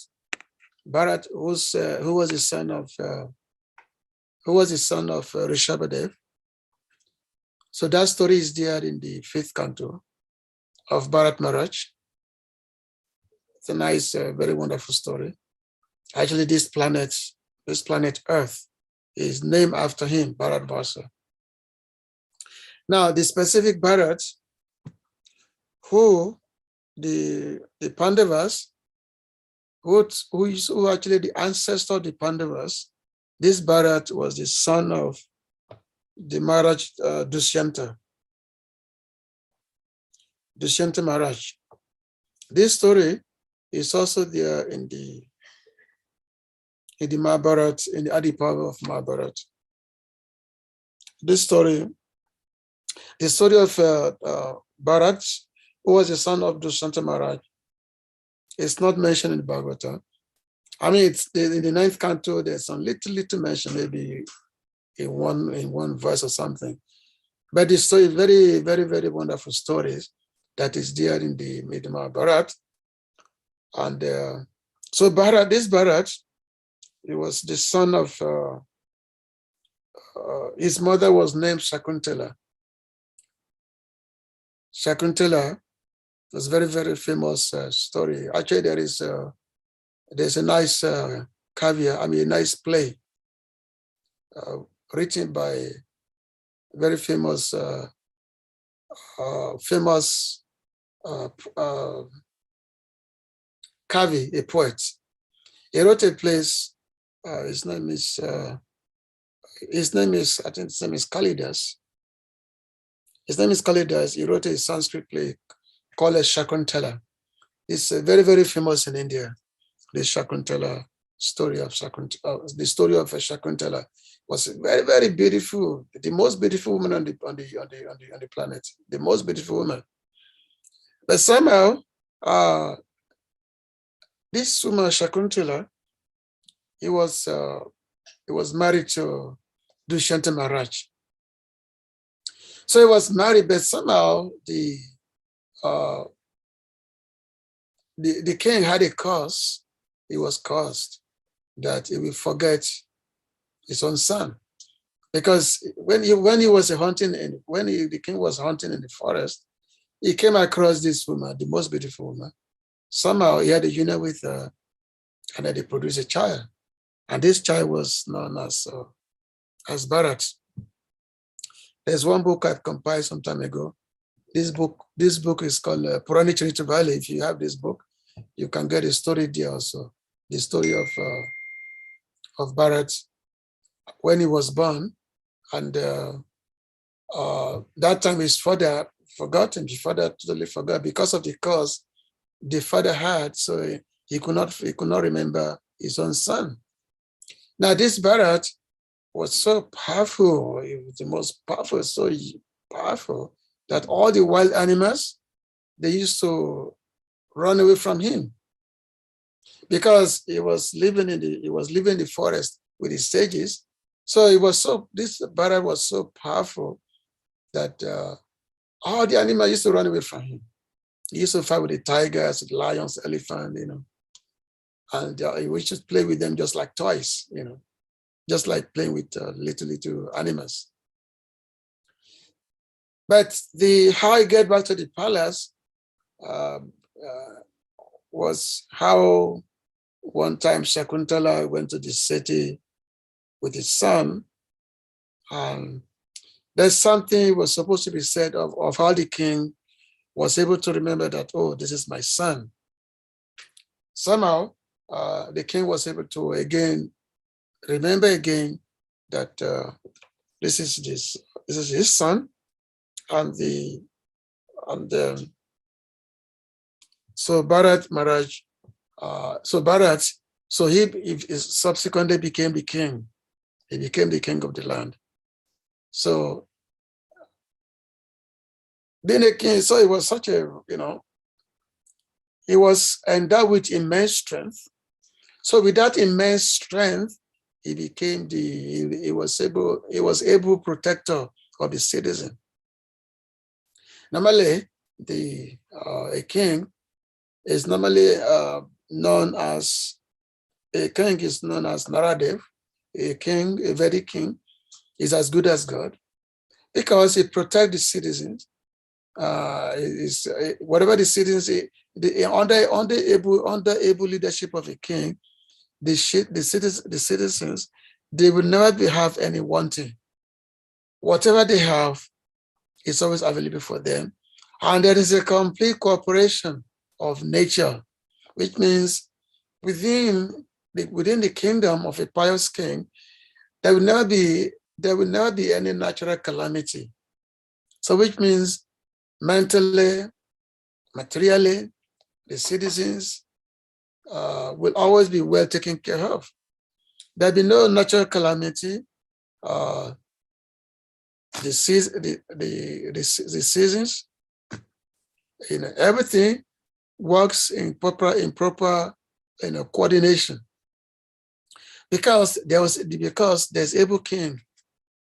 who was the son of Rishabhadev. So that story is there in the 5th canto of Bharat Maharaj. It's a nice, very wonderful story. Actually, this planet Earth is named after him, Bharatvarsha. Now, the specific Bharat, who the Pandavas, who actually the ancestor of the Pandavas, this Bharat was the son of the Maharaj Dushyanta Maharaj. This story is also there in the Mahabharata, in the Adi Parva of Mahabharata. The story of Bharat, who was the son of Dushyanta Maharaj, is not mentioned in the Bhagavatam. I mean, it's in the 9th canto. There's some little mention, maybe in one verse or something. But the story is very, very wonderful stories that is there in the Mahabharata. And so this Bharat, he was the son of, his mother was named Shakuntala. Shakuntala was very, very famous story. Actually, there's a nice kavya, a nice play written by a very famous Kavi, a poet. He wrote a place. His name is Kalidas. His name is Kalidas. He wrote a Sanskrit play called Shakuntala. It's very, very famous in India. The Shakuntala story of the story of Shakuntala was very, very beautiful. The most beautiful woman on the planet. The most beautiful woman. But somehow, this woman Shakuntala, he was married to Dushyanta Maharaj. So he was married, but somehow the king had a curse. He was cursed that he will forget his own son, because when the king was hunting in the forest, he came across this woman, the most beautiful woman. Somehow he had a union with her, and then they produced a child, and this child was known as Bharat. There's one book I've compiled some time ago. This book is called Purani Charitravali. If you have this book, you can get a story there also. the story of Bharat when he was born, and that time his father forgot him. His father totally forgot because of the curse the father had, so he could not remember his own son. Now this Bharat was so powerful, he was the most powerful, so powerful that all the wild animals, they used to run away from him because he was living in the forest with his sages. So this Bharat was so powerful that all the animals used to run away from him. He used to fight with the tigers, the lions, elephant, and he would just play with them just like toys, just like playing with little animals. But how I get back to the palace was how one time Shakuntala went to the city with his son, and there's something was supposed to be said of how the king was able to remember that, oh, this is my son. Somehow, the king was able to remember again that this is his son, and so Bharat Maharaj, he subsequently became the king. He became the king of the land. So being a king, so it was such a, he was endowed with immense strength. So with that immense strength, he became he was able protector of the citizen. Normally, a king is normally known as Naradev. A very king is as good as God because he protects the citizens. Whatever the citizens, under able leadership of a king, the citizens, they will never have any wanting. Whatever they have is always available for them. And there is a complete cooperation of nature, which means within the kingdom of a pious king, there will never be any natural calamity. So which means mentally, materially, the citizens will always be well taken care of. There'll be no natural calamity. The seasons, everything works in proper coordination. Because there's able king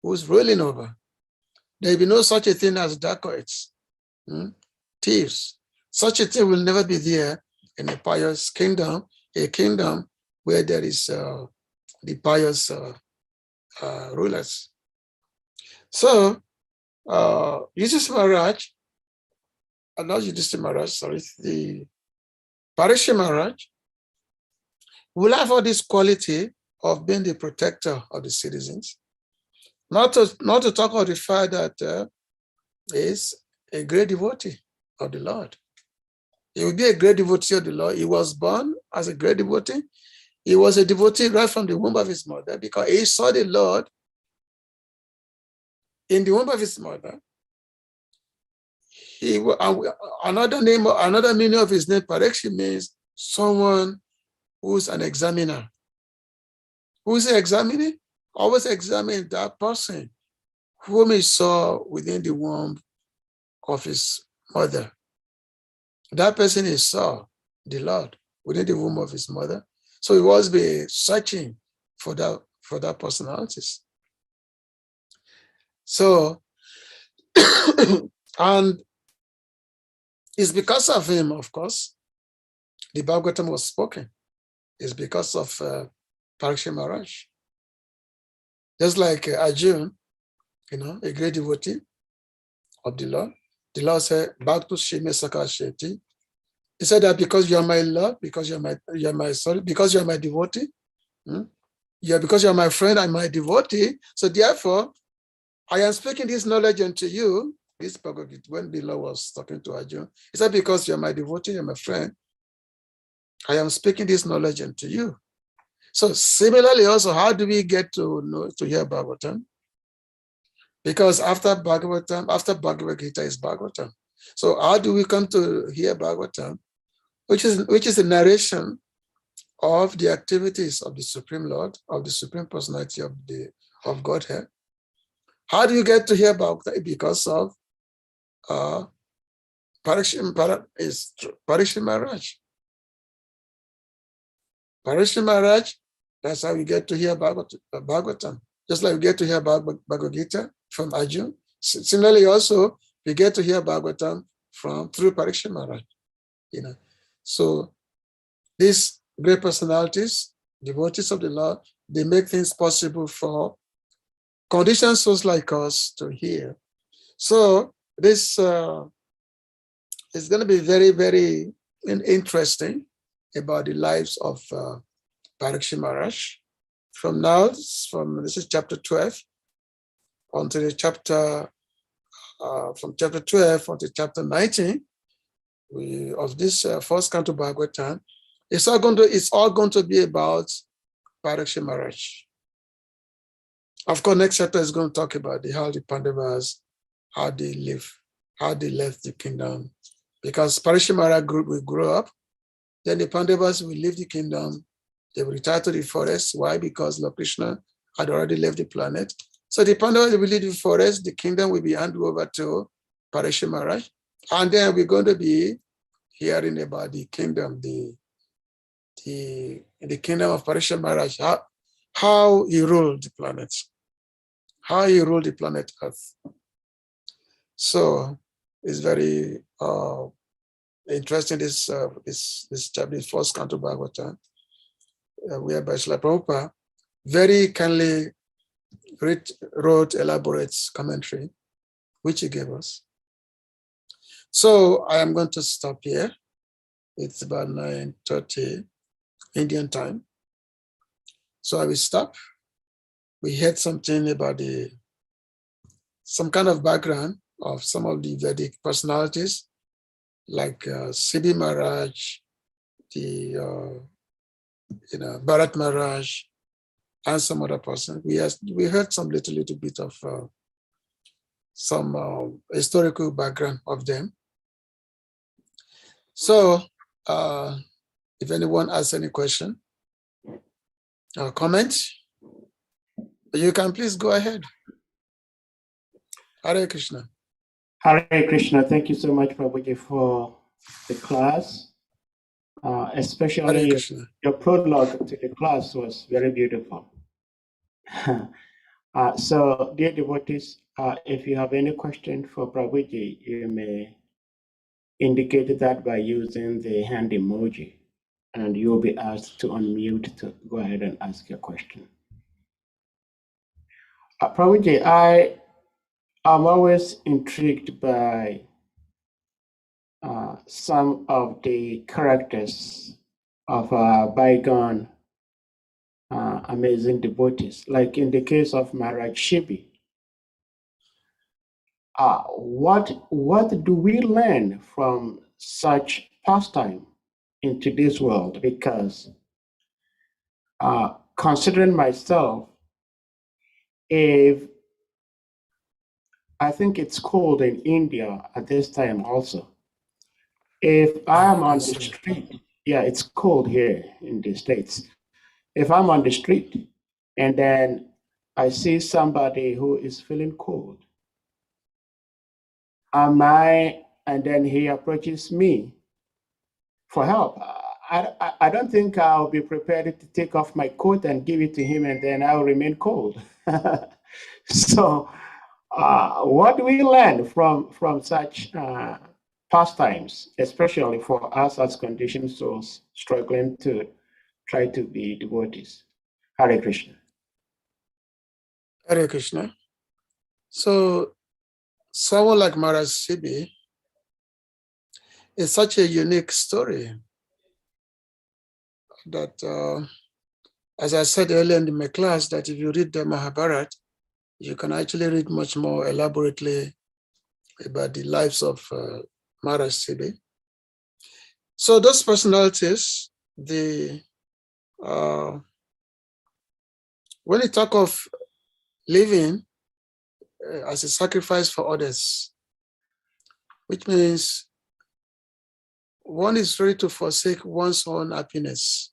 who's ruling over. There'll be no such a thing as dacoits, thieves. Such a thing will never be there in a pious kingdom, a kingdom where there is the pious rulers. So, Yudhishthira Maharaj, not Yudhishthira Maharaj, sorry, the Parikshit Maharaj will have all this quality of being the protector of the citizens. Not to talk about the fact that he is a great devotee of the Lord. He will be a great devotee of the Lord. He was born as a great devotee. He was a devotee right from the womb of his mother because he saw the Lord in the womb of his mother. Another meaning of his name, Parikshit, means someone who's an examiner. Who's examining? Always examine that person whom he saw within the womb of his mother. That person he saw the Lord within the womb of his mother. So he was be searching for that personalities. So, and it's because of him, of course, the Bhagavatam was spoken. It's because of Parikshit Maharaj. Just like Arjuna, a great devotee of the Lord. The Lord said, Bhaktu Shime Sakasheti. He said that because you are my Lord, because you are my devotee, because you are my friend and my devotee. So therefore, I am speaking this knowledge unto you. This Bhagavad, when the Lord was talking to Arjuna, he said, because you are my devotee, you are my friend, I am speaking this knowledge unto you. So similarly also, how do we get to know, to hear Bhagavatam? Because after Bhagavatam, after Bhagavad Gita is Bhagavatam. So how do we come to hear Bhagavatam, which is a narration of the activities of the Supreme Lord, of the Supreme Personality of Godhead? How do you get to hear Bhagavatam? Because of Parikshit Maharaj. Parikshit Maharaj, that's how we get to hear Bhagavatam. Just like we get to hear Bhagavad Gita from Arjuna. Similarly, also, we get to hear Bhagavatam through Parikshit Maharaj. So these great personalities, devotees of the Lord, they make things possible for conditioned souls like us to hear. So this is going to be very, very interesting about the lives of Parikshit Maharaj. From now, this is chapter 12, until the chapter, from chapter 12 until chapter 19 of this first canto Bhagavatam, it's all going to be about Parikshit Maharaj. Of course, next chapter is going to talk about how the Pandavas, how they live, how they left the kingdom. Because Parikshit Maharaj will grow up, then the Pandavas will leave the kingdom. They will retire to the forest. Why? Because Lord Krishna had already left the planet. So the Pandavas will leave the forest. The kingdom will be handed over to Parikshit Maharaj. And then we're going to be hearing about the kingdom, the kingdom of Parikshit Maharaj, how he ruled the planet, how he ruled the planet Earth. So it's very interesting, this chapter, this first canto Bhagavatam, whereby Srila Prabhupada very kindly wrote elaborate commentary, which he gave us. So I am going to stop here. It's about 9:30 Indian time. So I will stop. We heard something about some kind of background of some of the Vedic personalities, like Siddhi Maharaj, Bharat Maharaj, and some other person. We heard some little bit of some historical background of them. So if anyone has any question or comment, you can please go ahead. Hare Krishna. Hare Krishna. Thank you so much, Prabhuji, for the class. Especially your prologue to the class was very beautiful. So, dear devotees, if you have any question for Prabhuji, you may indicate that by using the hand emoji, and you'll be asked to unmute to go ahead and ask your question. Prabhuji, I am always intrigued by some of the characters of bygone amazing devotees, like in the case of Maharaj Shibi. What do we learn from such pastime in today's world? Because considering myself, if I think it's cold in India at this time also, if I'm on the street, yeah, it's cold here in the States. If I'm on the street and then I see somebody who is feeling cold, and then he approaches me for help, I don't think I'll be prepared to take off my coat and give it to him, and then I'll remain cold. So what do we learn from such pastimes, especially for us as conditioned souls struggling to try to be devotees? Hare Krishna. Hare Krishna. So someone like Maharaj Shibi is such a unique story that, as I said earlier in my class, that if you read the Mahabharata, you can actually read much more elaborately about the lives of Maharaj Shibi. So those personalities, when you talk of living as a sacrifice for others, which means one is ready to forsake one's own happiness.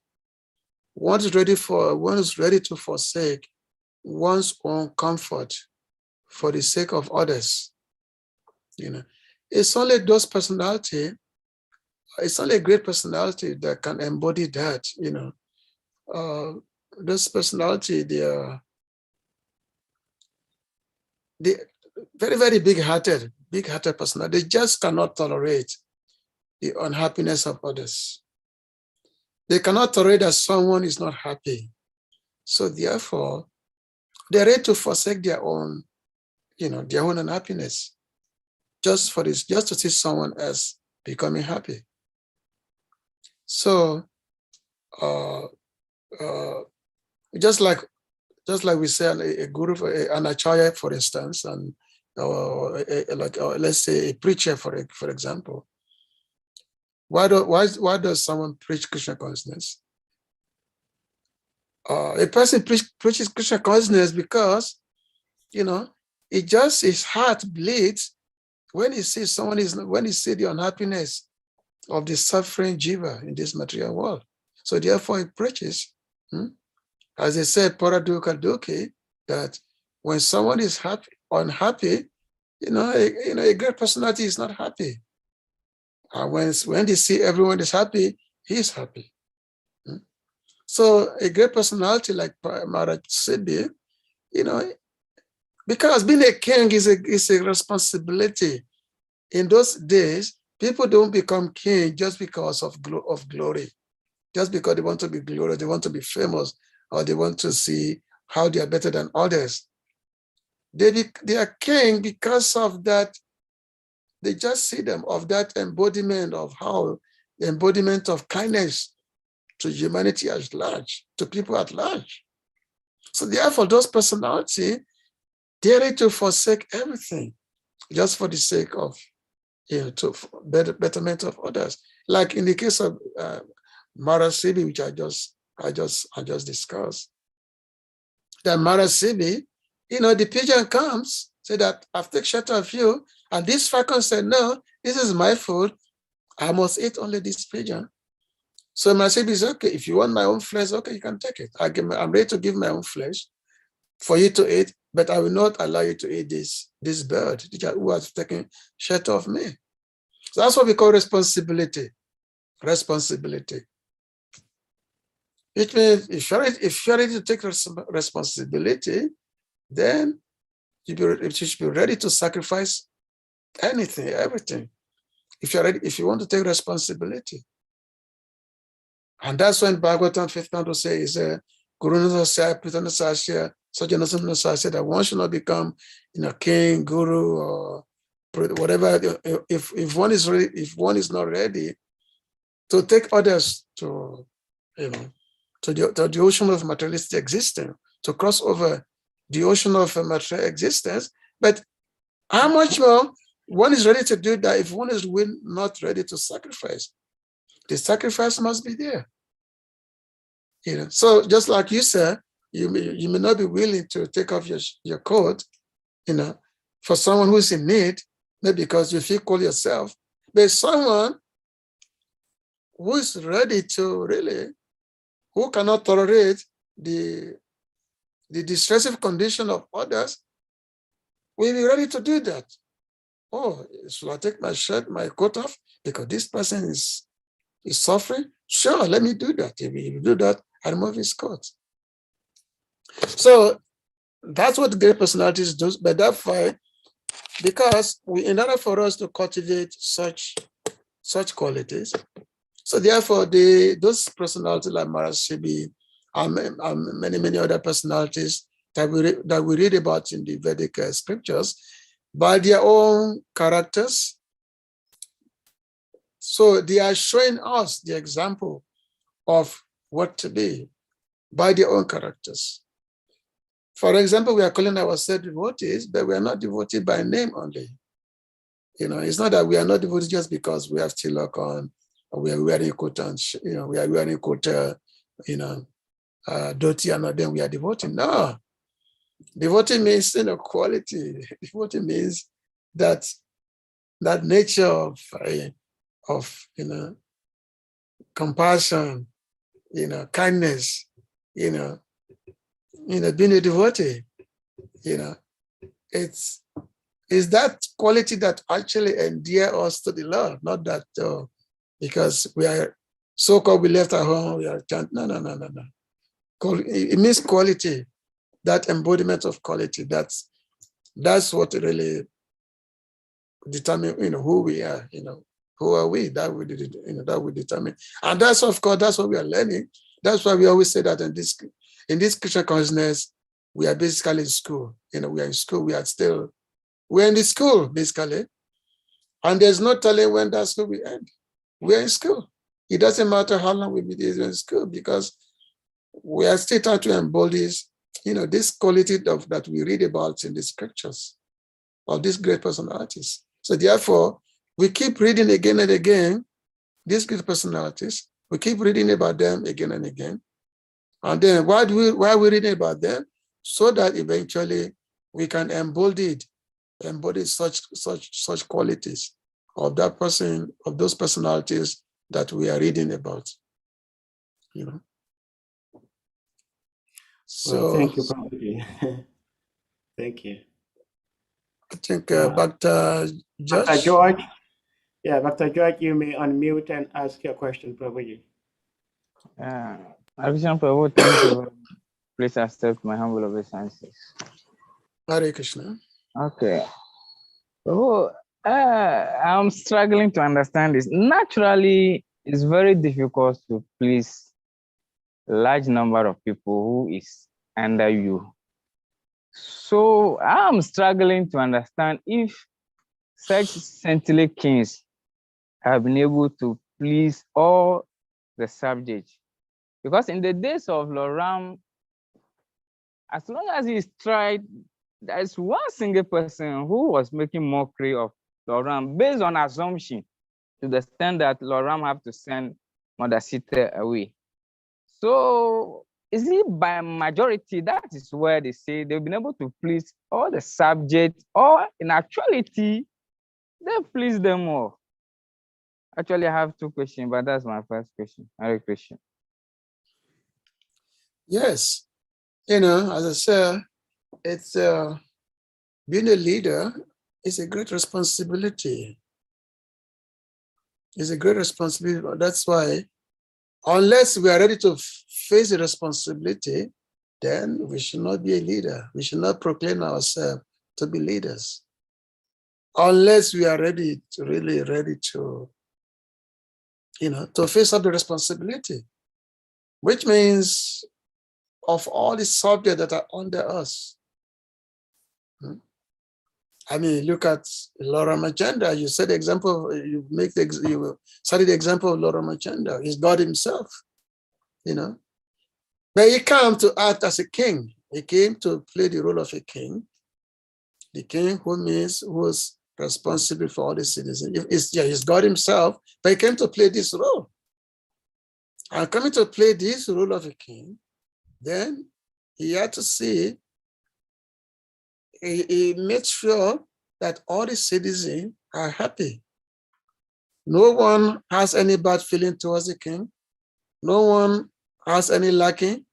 One is ready to forsake one's own comfort for the sake of others. It's only those personality. It's only a great personality that can embody that. Those personality, they are very, very big-hearted personality. They just cannot tolerate the unhappiness of others. They cannot tolerate that someone is not happy. So therefore, they're ready to forsake their own unhappiness just to see someone else becoming happy. So just like we say, a guru, an acharya, for instance, and let's say a preacher, for example. Why does someone preach Krishna consciousness? A person preaches Krishna consciousness because his heart bleeds when he sees the unhappiness of the suffering jiva in this material world. So therefore he preaches, as they said, paradukkha dukkhi, that when someone is unhappy, a great personality is not happy. And when they see everyone is happy, he's happy. So a great personality like Maharaj Siddhi, because being a king is a responsibility. In those days, people don't become king just because of glory, just because they want to be glorious, they want to be famous, or they want to see how they are better than others. They are king because of that. They just see them of that embodiment of the embodiment of kindness to humanity at large, to people at large. So therefore, those personality, they're ready to forsake everything just for the sake of to betterment of others. Like in the case of Maharaj Siddhi, which I just discussed. That Maharaj Siddhi, the pigeon comes, say that I've taken shelter of you, and this falcon said, no, this is my food. I must eat only this pigeon. So Maharaj Siddhi is okay. If you want my own flesh, okay, you can take it. I'm ready to give my own flesh for you to eat, but I will not allow you to eat this bird who has taken shelter of me. So that's what we call responsibility. Responsibility. Which means if you're ready to take responsibility, then you should be ready to sacrifice anything, everything. If you want to take responsibility. And that's when Bhagavatam 5th canto says, Guru Nasasya, Pita Nasasya, Sajanasam Nasasya, that one should not become king, guru, or whatever. If one is not ready to take others to the ocean of materialistic existence, to cross over the ocean of material existence. But how much more one is ready to do that if one is not ready to sacrifice? The sacrifice must be there. So just like you said, you may not be willing to take off your coat, for someone who's in need, not because you feel cold yourself, but someone who is ready to who cannot tolerate the distressive condition of others, will be ready to do that. Oh, should I take my coat off because this person is suffering? Sure, let me do that. If you do that, I remove his coat. So that's what great personalities do. But therefore, because in order for us to cultivate such qualities, so therefore those personalities like Maharaj Siddhi and many other personalities that we read about in the Vedic scriptures, by their own characters. So they are showing us the example of what to be by their own characters. For example, we are calling ourselves devotees, but we are not devotees by name only. It's not that we are not devotees just because we have tilak on, we are wearing coat and we are wearing coat, dhoti, and then we are devoting. No, devoting means quality. Devoting means that nature of compassion, kindness, being a devotee, it's that quality that actually endear us to the Lord, not that because we are so-called, we left our home, we are chanting. No. It means quality, that embodiment of quality. That's what really determine, who we are, who are we? That will determine. And that's, of course, that's what we are learning. That's why we always say that in this Krishna consciousness, we are basically in school. We are in school. We're in the school, basically. And there's no telling when that school will end. We're in school. It doesn't matter how long we be in school, because we are still trying to embody, this quality that we read about in the scriptures of these great personalities. So therefore, we keep reading again and again these great personalities. We keep reading about them again and again. And then why are we reading about them? So that eventually we can embody such qualities of that person, of those personalities that we are reading about. So well, thank you, Prabhuji. Thank you. I think Dr. George. Dr. George. Yeah, Dr. George, you may unmute and ask your question, Prabhuji. Prabhu, thank you. Please accept my humble obeisances. Hare Krishna. Okay. Prabhu, I'm struggling to understand this. Naturally, it's very difficult to please a large number of people who is under you. So I'm struggling to understand if such saintly kings have been able to please all the subjects. Because in the days of Lord Ram, as long as he's tried, there's one single person who was making mockery of Lord Ram based on assumption, to the extent that Lord Ram have to send Mother Sita away. So is it by majority? That is where they say they've been able to please all the subjects, or in actuality, they please them all. Actually, I have two questions, but that's my first question. Hare Krishna. Yes, as I said, it's being a leader is a great responsibility. It's a great responsibility. That's why, unless we are ready to face the responsibility, then we should not be a leader. We should not proclaim ourselves to be leaders. Unless we are ready to, to face up the responsibility, which means of all the subjects that are under us. I mean, look at Lord Ramachandra. You said the example, you studied the example of Lord Ramachandra. He's God himself, But he came to act as a king. He came to play the role of a king. The king who was responsible for all the citizens. He's God himself, but he came to play this role. And coming to play this role of a king, then he had to see, he made sure that all the citizens are happy. No one has any bad feeling towards the king. No one has any lacking.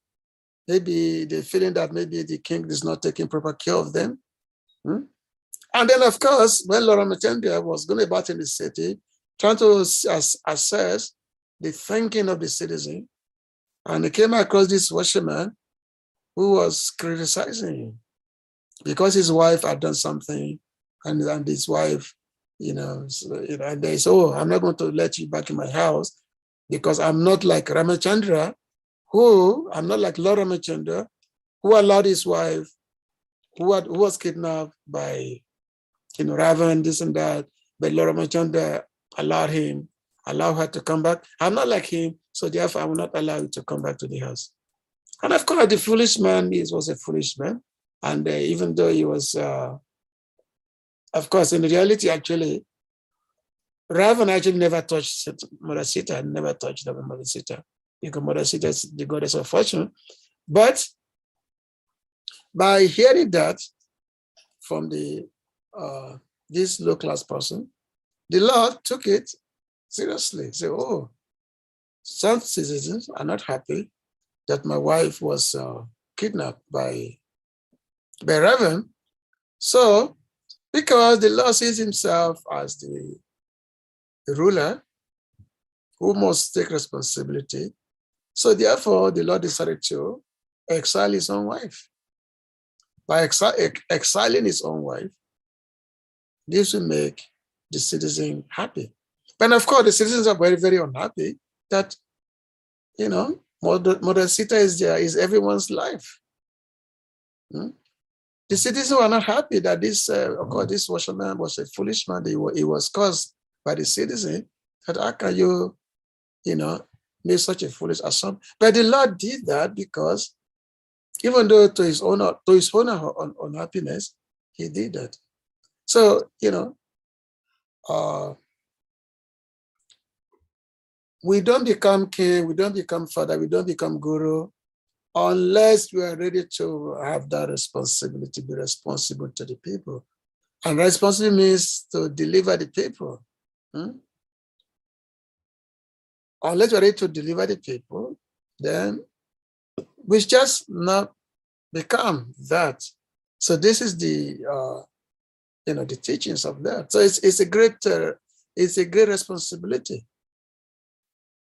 Maybe the feeling that maybe the king is not taking proper care of them. And then, of course, when Lord Ramachandra was going about in the city, trying to assess the thinking of the citizen, and he came across this washerman who was criticizing him because his wife had done something, and his wife, and they say, "Oh, I'm not going to let you back in my house because I'm not like Ramachandra, I'm not like Lord Ramachandra, who allowed his wife, who was kidnapped by, Ravan, this and that, but Lord Ramachandra allowed her to come back. I'm not like him, so therefore I will not allow you to come back to the house." And of course, the foolish man, he was a foolish man. And even though he was, of course, in reality, actually, Ravan actually never touched Mother Sita, never touched Mother Sita, because Mother Sita is the goddess of fortune. But by hearing that from the this low-class person, the Lord took it seriously. Say, oh, some citizens are not happy that my wife was kidnapped by Raven. So, because the Lord sees himself as the ruler who must take responsibility, so therefore the Lord decided to exile his own wife. By exiling his own wife, this will make the citizen happy. But of course, the citizens are very, very unhappy that, you know, Mother Sita is everyone's life. Hmm? The citizens were not happy that this, of course, this washerman was a foolish man. He was caused by the citizen. That how can you, make such a foolish assumption? But the Lord did that because even though to his own unhappiness, he did that. So, we don't become king, we don't become father, we don't become guru unless we are ready to have that responsibility, be responsible to the people. And responsibility means to deliver the people. Unless we're ready to deliver the people, then we just not become that. So this is the the teachings of that. So it's a great responsibility.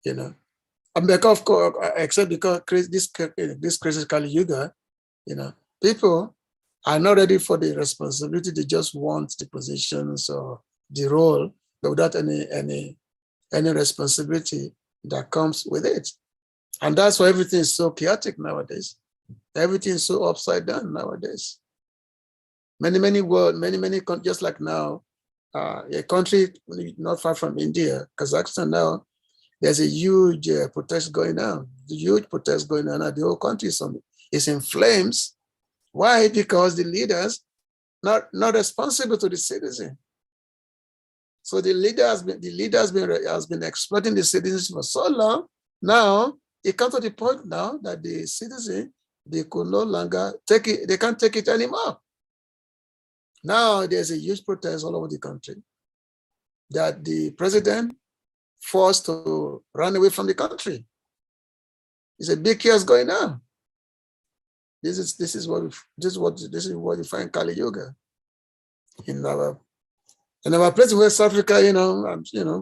And because of course, except because this crazy Kali Yuga, people are not ready for the responsibility. They just want the positions or the role, but without any responsibility that comes with it. And that's why everything is so chaotic nowadays. Everything is so upside down nowadays. Many world, many just like now, a country not far from India, Kazakhstan now, there's a huge protest going on. The whole country is in flames. Why? Because the leaders not responsible to the citizen. So the leader has been exploiting the citizens for so long. Now it comes to the point now that the citizen, they could no longer take it. They can't take it anymore. Now there's a huge protest all over the country that the president forced to run away from the country. It's a big chaos going on. This is what you find Kali Yuga in our place in West Africa.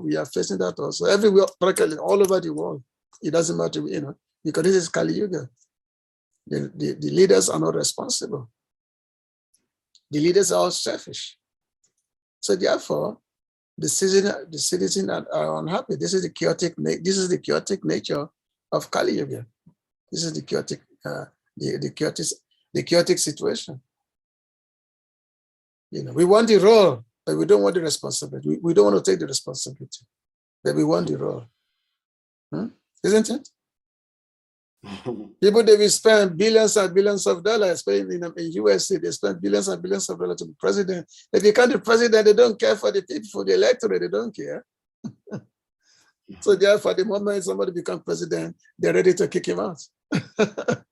We are facing that also everywhere, practically all over the world. It doesn't matter, because this is Kali Yuga. The leaders are not responsible. The leaders are all selfish. So therefore, the citizens are unhappy. This is the chaotic nature of Kali Yuga. This is the chaotic situation. We want the role, but we don't want the responsibility. We don't want to take the responsibility, but we want the role. Isn't it? People, they will spend billions and billions of dollars, especially in USA, they spend billions and billions of dollars to be president. If you can't be president, they don't care for the people, for the electorate, they don't care. So therefore, the moment somebody becomes president, they're ready to kick him out. That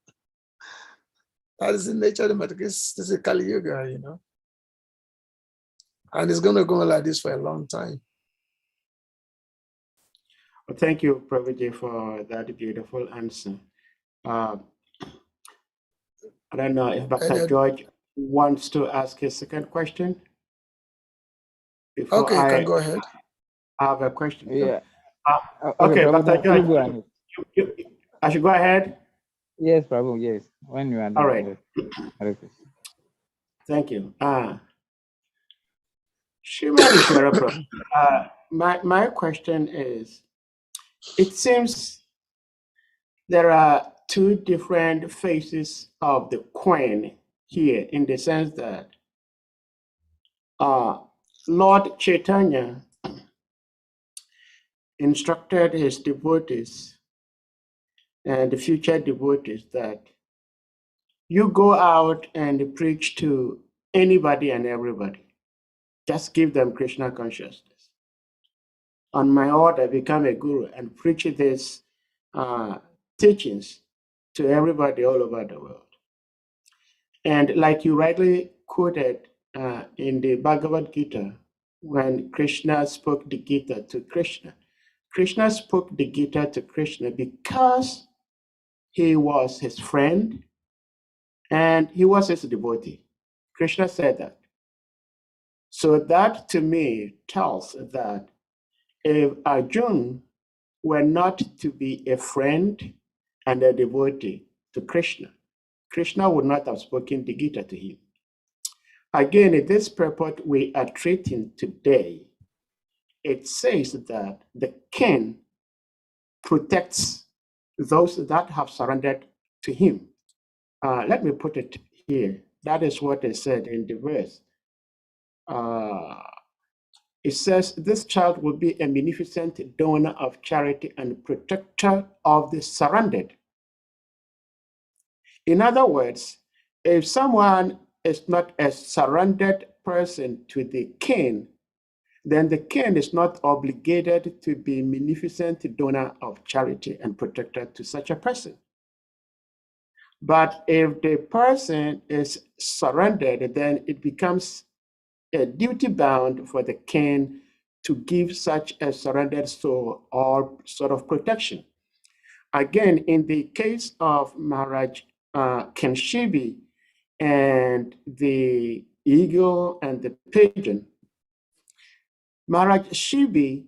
is the nature of the matter. This is Kali Yuga, And it's going to go like this for a long time. Well, thank you, Prabhuji, for that beautiful answer. I don't know if Dr. George wants to ask his second question. Okay, you can go ahead. I have a question. Yeah. Okay, Prabhu, Dr. George, I should go ahead? Yes, Prabhu, yes. When you are done. All right. Yes. Thank you. Srimad Isvara Prabhu, my question is, it seems there are two different faces of the coin here, in the sense that Lord Chaitanya instructed his devotees and the future devotees that you go out and preach to anybody and everybody. Just give them Krishna consciousness. on my order, become a guru and preach these teachings to everybody all over the world. And like you rightly quoted in the Bhagavad Gita, when Krishna spoke the Gita to Krishna, Krishna spoke the Gita to Krishna because he was his friend and he was his devotee. Krishna said that. So that to me tells that if Arjuna were not to be a friend and a devotee to Krishna, Krishna would not have spoken the Gita to him. Again, in this purport we are treating today, it says that the king protects those that have surrendered to him. Let me put it here. That is what is said in the verse. It says, this child will be a beneficent donor of charity and protector of the surrendered. In other words, if someone is not a surrendered person to the king, then the king is not obligated to be a beneficent donor of charity and protector to such a person. But if the person is surrendered, then it becomes a duty bound for the king to give such a surrendered soul all sort of protection. Again, in the case of Maharaj Kenshibi and the eagle and the pigeon, Maharaj Shibi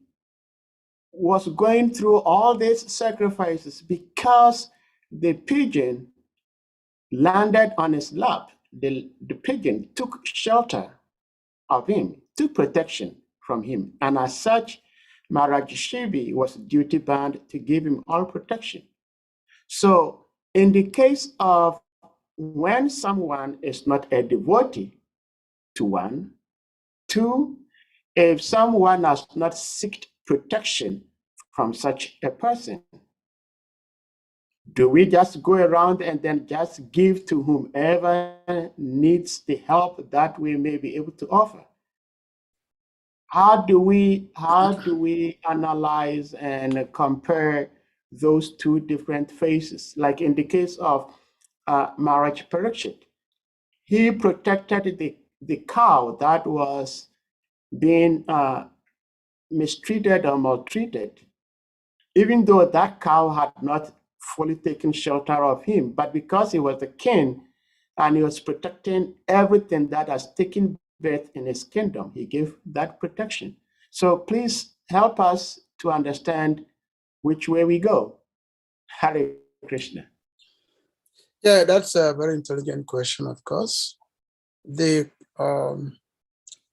was going through all these sacrifices because the pigeon landed on his lap. The pigeon took shelter of him, took protection from him. And as such, Maharaj Shibi was duty bound to give him all protection. So in the case of when someone is not a devotee to one, two, if someone has not sought protection from such a person, do we just go around and then just give to whomever needs the help that we may be able to offer? How do we analyze and compare those two different phases? Like in the case of Maharaj Parikshit, he protected the cow that was being mistreated or maltreated, even though that cow had not fully taken shelter of him. But because he was the king and he was protecting everything that has taken birth in his kingdom, he gave that protection. So please help us to understand which way we go. Hare Krishna. Yeah, that's a very intelligent question, of course.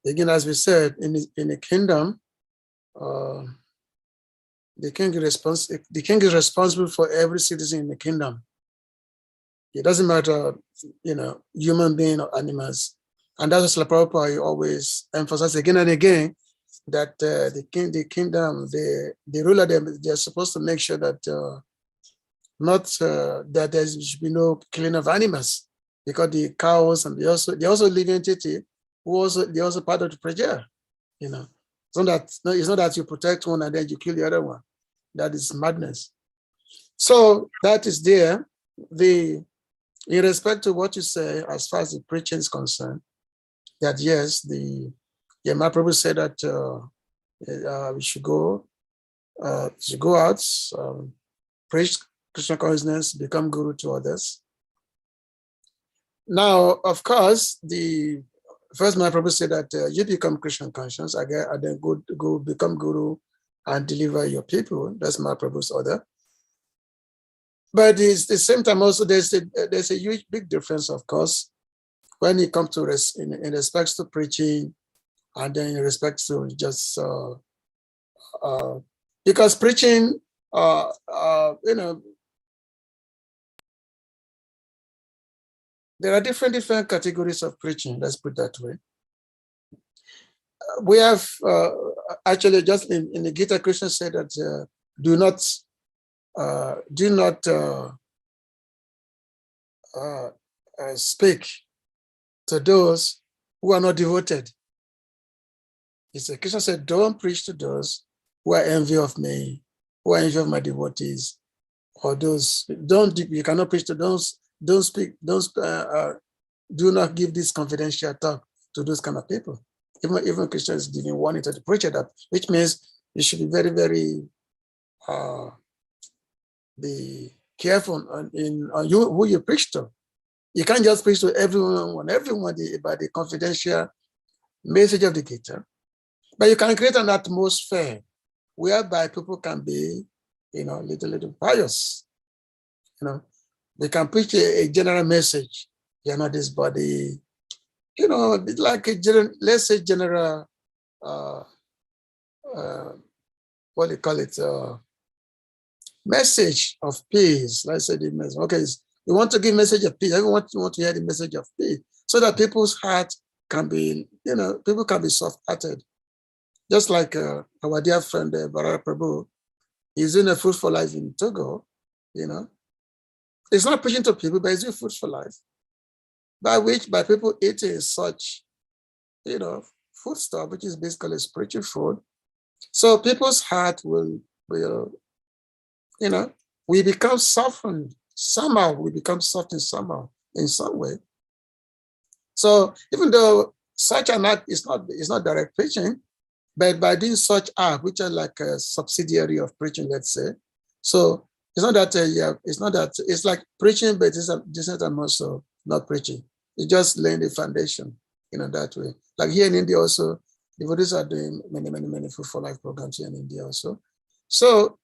Again, as we said, in a kingdom, the king is responsible for every citizen in the kingdom. It doesn't matter, human being or animals. And that's what Prabhupada always emphasizes again and again, that the kingdom, the ruler, they're supposed to make sure that that there should be no killing of animals, because the cows and they also living entity they're also part of the praja. It's not that you protect one and then you kill the other one. That is madness. So that is there. In respect to what you say, as far as the preaching is concerned, that yes, Mahaprabhu said that we should go out, preach Krishna consciousness, become guru to others. Now, of course, the first Mahaprabhu said that you become Krishna conscious, and then go become guru and deliver your people. That's Mahaprabhu's order. But it's the same time also there's a huge big difference, of course, when it comes to in respects to preaching, and then in respects to just because preaching, there are different categories of preaching. Let's put it that way. We have actually just in the Gita, Krishna said that do not speak to those who are not devoted. Krishna said, don't preach to those who are envy of me, who are envy of my devotees, or those you cannot preach to those, don't speak, do not give this confidential talk to those kind of people. Even Christians giving warning to the preacher, that, which means you should be very, very be careful in you who you preach to. You can't just preach to everyone about the confidential message of the Gita, but you can create an atmosphere whereby people can be, little pious. They can preach a general message. You're not this body, like let's say general, what do you call it? Message of peace. Let's say the message. Okay, you want to give message of peace. Everyone want to hear the message of peace, so that people's heart can be, people can be soft-hearted. Just like our dear friend Prabhu, he's in a fruitful life in Togo. It's not preaching to people, but it's doing fruitful life, by people eating such, food stuff, which is basically spiritual food. So people's heart will we become softened somehow. We become softened somehow in some way. So even though such an act is not direct preaching, but by doing such act, which are like a subsidiary of preaching, let's say. So it's not that it's like preaching, but it's not also not preaching. It's just laying the foundation, that way. Like here in India also, devotees are doing many fruitful life programs here in India also. So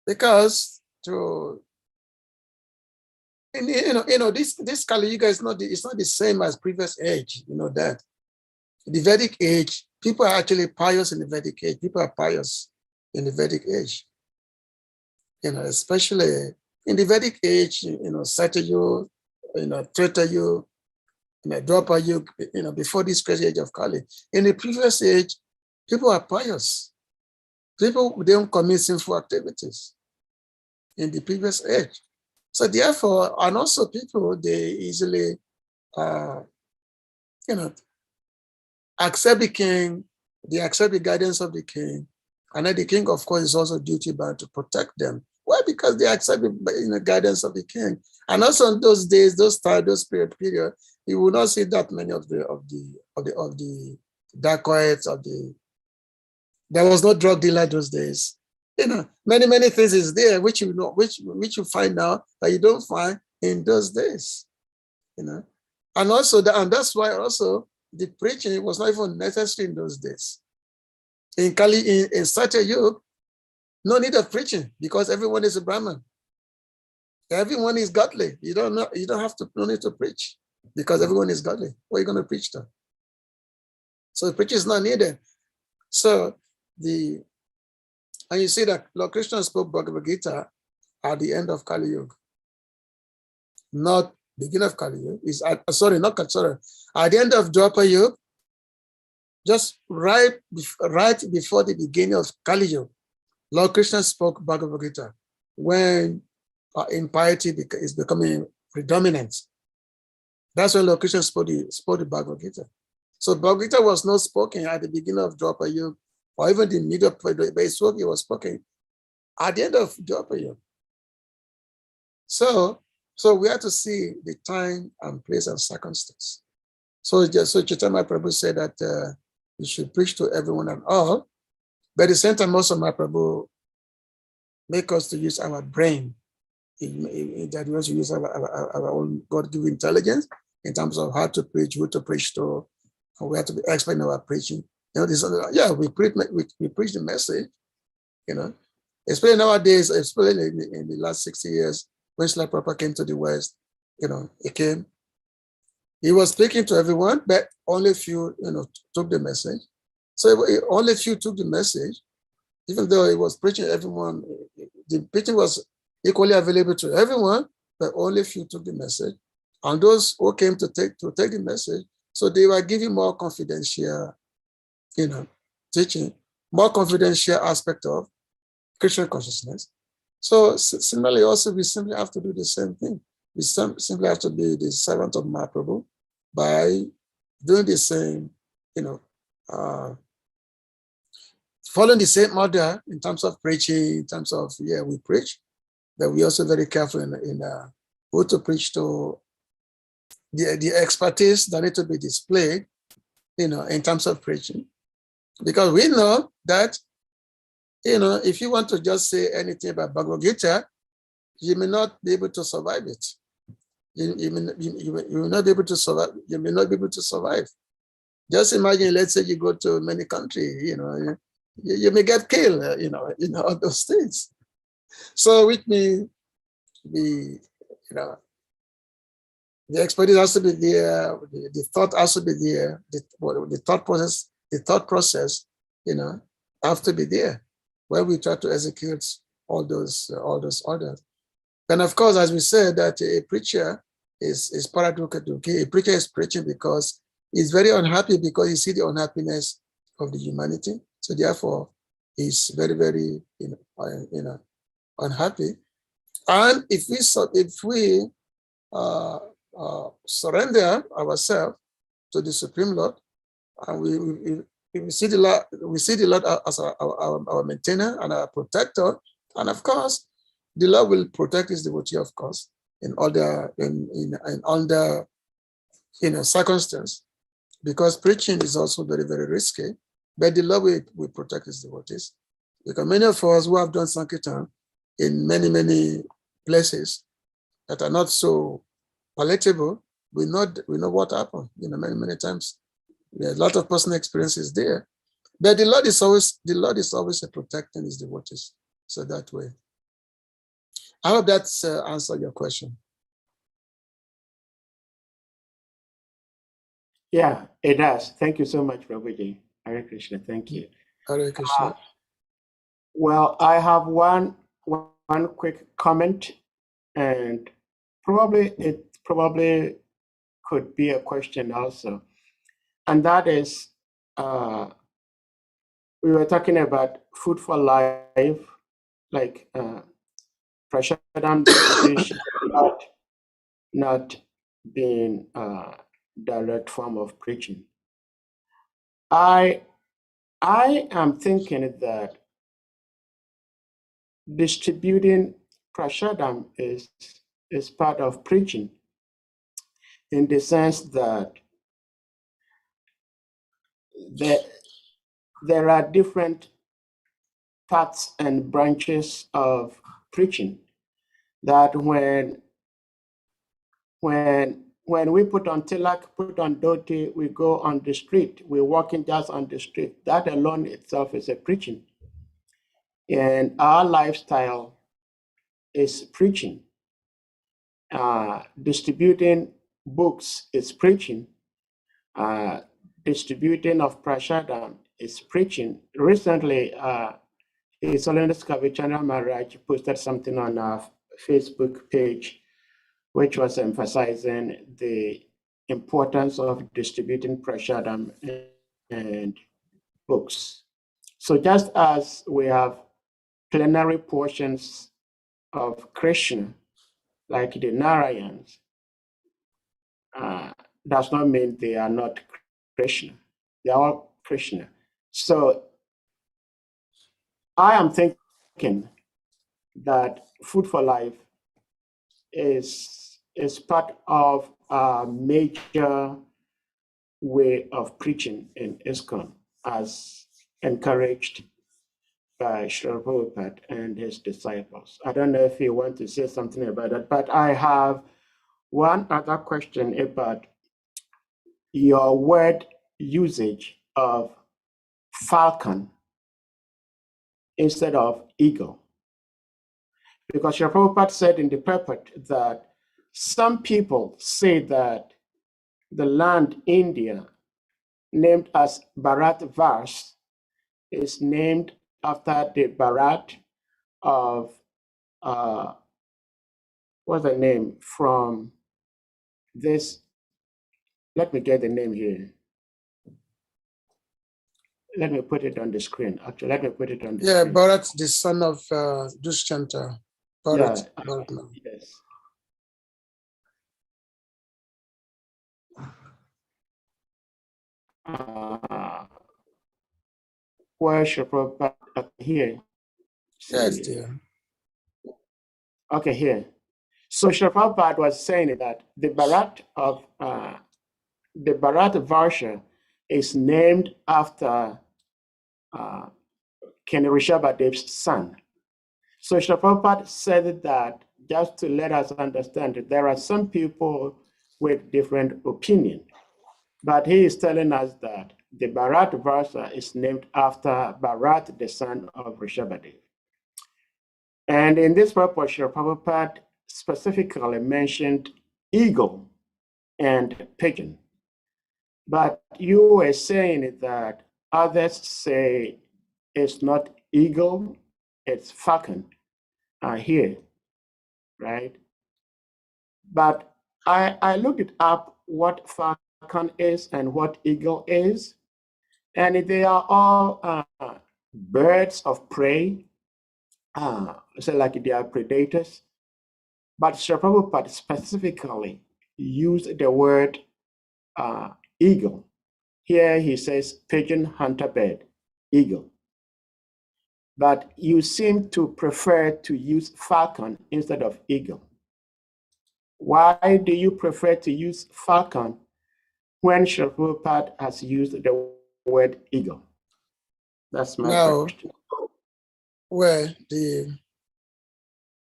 because this Kali Yuga is not the same as previous age. That the Vedic age, people are actually pious in the Vedic age. People are pious in the Vedic age. Especially in the Vedic age, Satya Yuga, Treta Yuga, Dwapara Yuga, before this crazy age of Kali. In the previous age, people are pious. People don't commit sinful activities in the previous age. So therefore, and also people, they easily, accept the king, they accept the guidance of the king. And then the king, of course, is also duty bound to protect them. Why? Because they accept the guidance of the king. And also in those days, those period, you will not see that many of the dacoits, there was no drug dealer those days. Many things is there which you find now that you don't find in those days. And also and that's why also the preaching was not even necessary in those days. In Kali, in Satya Yuga, no need of preaching because everyone is a Brahman. Everyone is godly. You don't have to, no need to preach because everyone is godly. What are you going to preach to? So preaching is not needed. So and you see that Lord Krishna spoke Bhagavad Gita at the end of Kali Yuga, not beginning of Kali Yuga. At the end of Dwapara Yuga, just right before the beginning of Kali Yuga, Lord Krishna spoke Bhagavad Gita when impiety is becoming predominant. That's when Lord Krishna spoke the Bhagavad Gita. So Bhagavad Gita was not spoken at the beginning of Dwapara Yuga, or even the middle of the it was spoken at the end of Dwapara Yuga. So we have to see the time and place and circumstance. So Chaitanya Prabhu said that we should preach to everyone and all, but at the same time also my Prabhu make us to use our brain, that we also use our own God-given intelligence in terms of how to preach, who to preach to, and we have to be expert in our preaching. We preach the message, especially nowadays, especially in the last 60 years, when Srila Prabhupada came to the West, he was speaking to everyone, but only few, took the message. So only few took the message, even though he was preaching everyone, the preaching was equally available to everyone, but only few took the message. And those who came to take the message, so they were giving more confidential, teaching, more confidential aspect of Krishna consciousness. So similarly, also we simply have to do the same thing. We simply have to be the servant of Mahaprabhu by doing the same following the same order in terms of preaching, in terms of, we preach, but we also very careful in who to preach to, the expertise that need to be displayed, in terms of preaching. Because we know that, if you want to just say anything about Bhagavad Gita, you may not be able to survive it. You may not be able to survive. You may not be able to survive. Just imagine, let's say you go to many countries, you may get killed, all those things. So which means the expertise has to be there, the thought has to be there, the thought process, have to be there when we try to execute all those orders. And of course, as we said, that a preacher is paradoxical. A preacher is preaching because he's very unhappy because he sees the unhappiness of the humanity. So therefore, he's very, very, unhappy. And if we surrender ourselves to the Supreme Lord, and we see the Lord as our maintainer and our protector, and of course, the Lord will protect his devotee, of course, in under circumstance, because preaching is also very, very risky. But the Lord will protect his devotees, because many of us who have done Sankirtan in many, many places that are not so palatable, we know what happened. Many times. There are a lot of personal experiences there. But the Lord is always protecting his devotees. So that way. I hope that's answered your question. Yeah, it does. Thank you so much, Prabhuji. Hare Krishna. Thank you. Hare Krishna. Well, I have one quick comment, and it probably could be a question also. And that is, we were talking about food for life, like Prashadam dish not being a direct form of preaching. I am thinking that distributing Prashadam is part of preaching, in the sense that there are different parts and branches of preaching, that when we put on tilak, put on dhoti, we go on the street, we're walking just on the street, that alone itself is a preaching. And our lifestyle is preaching. Distributing books is preaching. Distributing of Prashadam is preaching. Recently, His Holiness Kavichandra Maharaj posted something on our Facebook page, which was emphasizing the importance of distributing Prashadam and books. So just as we have plenary portions of Krishna, like the Narayans, does not mean they are not Krishna. They are all Krishna. So I am thinking that Food for Life is part of a major way of preaching in ISKCON, as encouraged by Srila Prabhupada and his disciples. I don't know if you want to say something about that, but I have one other question about your word usage of falcon instead of eagle. Because Srila Prabhupada said in the purport that some people say that the land India, named as Bharat Vars, is named after the Bharat of, what's the name from this? Let me get the name here. Let me put it on the screen. Actually, let me put it on the screen. Bharat, the son of Dushyanta. Bharat. Yes. where Srila Prabhupada here. Yes, See. dear. Okay, here. So Srila Prabhupada was saying that the Bharat Varsha is named after King Rishabhadev's son. So Srila Prabhupada said that just to let us understand that there are some people with different opinion, but he is telling us that the Bharat Varsha is named after Bharat, the son of Rishabhadev. And in this purpose, Srila Prabhupada specifically mentioned eagle and pigeon. But you were saying that others say it's not eagle, it's falcon here, right? But I looked it up what falcon is and what eagle is, and they are all birds of prey, so like they are predators. But Sri Prabhupada specifically used the word eagle. Here he says pigeon, hunter, bird, eagle. But you seem to prefer to use falcon instead of eagle. Why do you prefer to use falcon when Sri Prabhupada has used the word eagle? That's my question. Well, the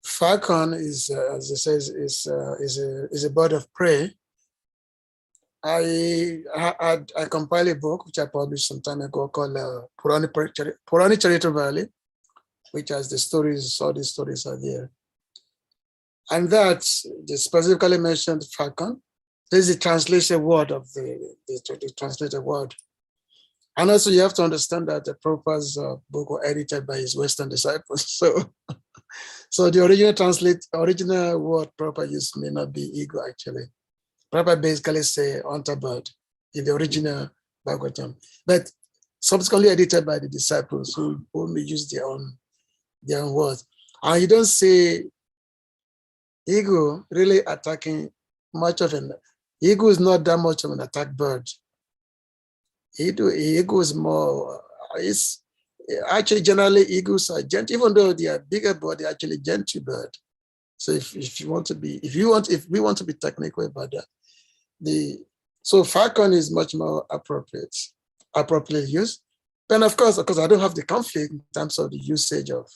falcon is, as it says, is a bird of prey. I compiled a book which I published some time ago called Purani Charitra Valley, which has the stories, all these stories are there. And that specifically mentioned falcon. This is the translated word of the translated word. And also you have to understand that the Prabhupada's book was edited by his Western disciples. So the original word Prabhupada used may not be eagle actually. Prabhupada basically say hunter bird in the original Bhagavatam, but subsequently edited by the disciples who only use their own words. And you don't see eagle really attacking much of an eagle is not that much of an attack bird. Eagle is more, it's actually generally eagles are gentle, even though they are bigger, but they're actually gentle bird. So if we want to be technical about that, so falcon is much more appropriately used. Then of course, because I don't have the conflict in terms of the usage of,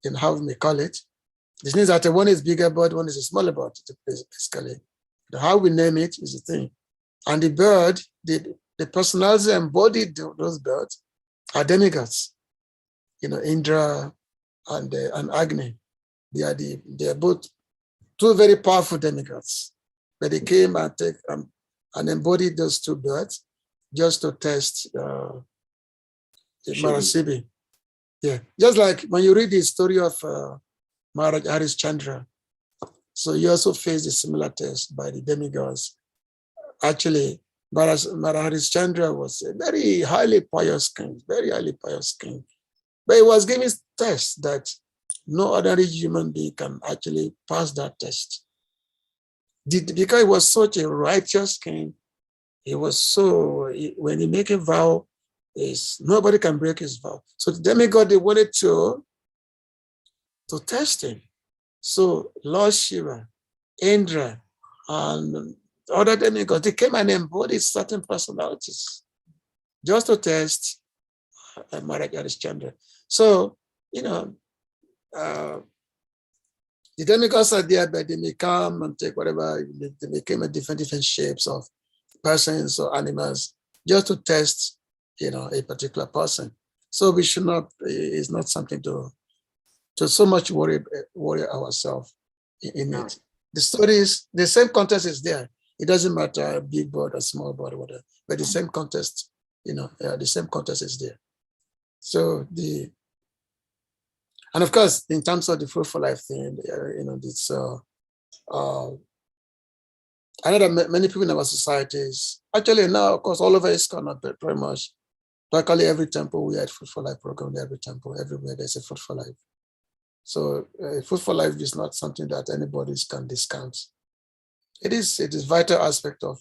in how we may call it. This means that one is bigger bird, one is a smaller bird, basically. How we name it is the thing. And the bird, the personality embodied those birds are demigods. Indra and Agni. They are both two very powerful demigods. But they came and embodied those two birds just to test Marasibi. Yeah, just like when you read the story of Maharaj Harishchandra, so you also face a similar test by the demigods. Actually, Maharaj Harishchandra was a very highly pious king, but he was given tests that no ordinary human being can actually pass that test. Because he was such a righteous king, when he make a vow, nobody can break his vow. So the demigod, they wanted to test him. So Lord Shiva, Indra, and other demigods, they came and embodied certain personalities just to test Maharaj Harishchandra. So, the demigods are there, but they may come and take whatever, they may come in different shapes of persons or animals just to test, a particular person. So we should not, it's not something to so much worry ourselves in it. The stories, the same context is there. It doesn't matter big bird or small bird or whatever, but the same context, the same context is there. So and of course, in terms of the fruitful life thing, this I know that many people in our societies, actually now, of course, all over ISKCON, pretty much, luckily every temple we had fruitful life program, every temple, everywhere there's a fruitful life. So fruitful life is not something that anybody can discount. It is vital aspect of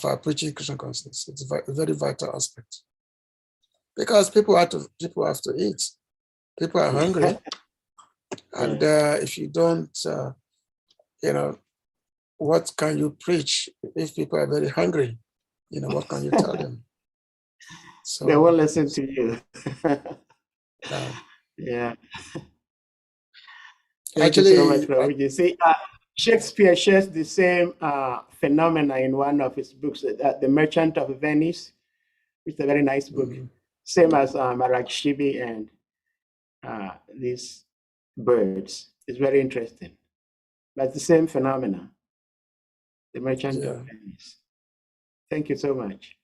our preaching Krishna consciousness. It's a very vital aspect. Because people have to eat. People are hungry. And if you don't, what can you preach if people are very hungry? What can you tell them? So they won't listen to you. Yeah. Thank you so much, Prabhuji. See, Shakespeare shares the same phenomena in one of his books, The Merchant of Venice, which is a very nice book. Same as Marakshibi and these birds. It's very interesting. But the same phenomena, The Merchant of Venice. Thank you so much.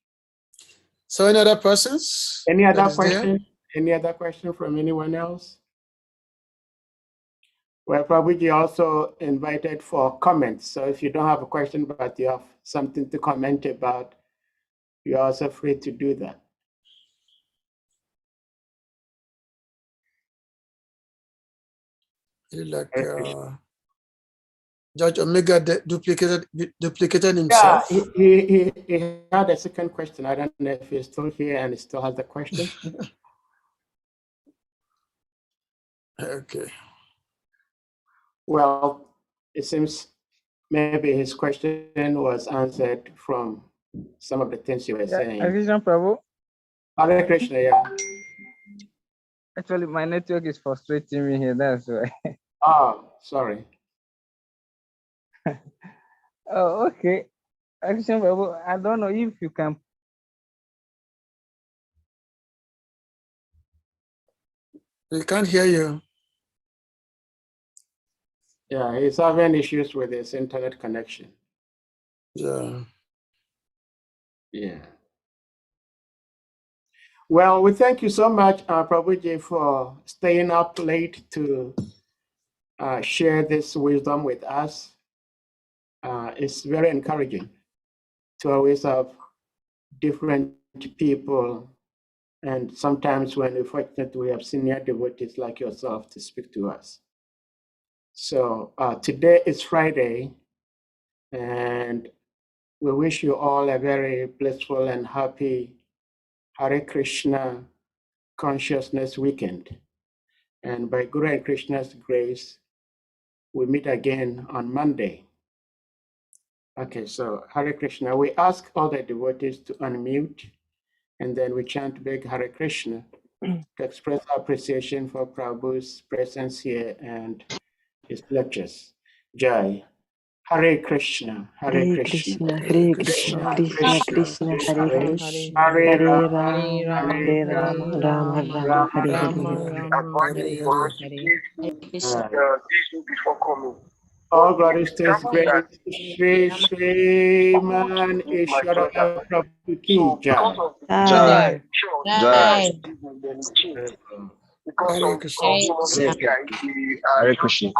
So any other persons? Any other question? Any other question from anyone else? Well, Prabhuji also invited for comments. So if you don't have a question, but you have something to comment about, you're also free to do that. Like Judge Omega duplicated himself. Yeah, he had a second question. I don't know if he's still here and he still has the question. Okay. Well, it seems maybe his question was answered from some of the things you were saying. Hare Krishna, Prabhu. Hare Krishna, yeah. Actually, my network is frustrating me here. That's why. Oh, sorry. Oh, okay. Hare Krishna, Prabhu. I don't know if you can. We can't hear you. Yeah, he's having issues with his internet connection. Yeah. Yeah. Well, we thank you so much, Prabhuji, for staying up late to share this wisdom with us. It's very encouraging to always have different people. And sometimes when we're fortunate, we have senior devotees like yourself to speak to us. So today is Friday, and we wish you all a very blissful and happy Hare Krishna Consciousness Weekend. And by Guru and Krishna's grace, we meet again on Monday. Okay, so Hare Krishna. We ask all the devotees to unmute, and then we chant big Hare Krishna to express our appreciation for Prabhu's presence here and his lectures. Jai. Hare Krishna, Hare Krishna, Hare Krishna, Krishna Krishna, Hare Hare, Hare Hare Rama, Rama, Hare Hare Rama, Rama, Rama Rama, Rama Hare Rama, Hare. all glories to His great Shri Sriman Isvara Prabhu ki Jai. Jai. Jai. Hare Krishna. Hare Krishna.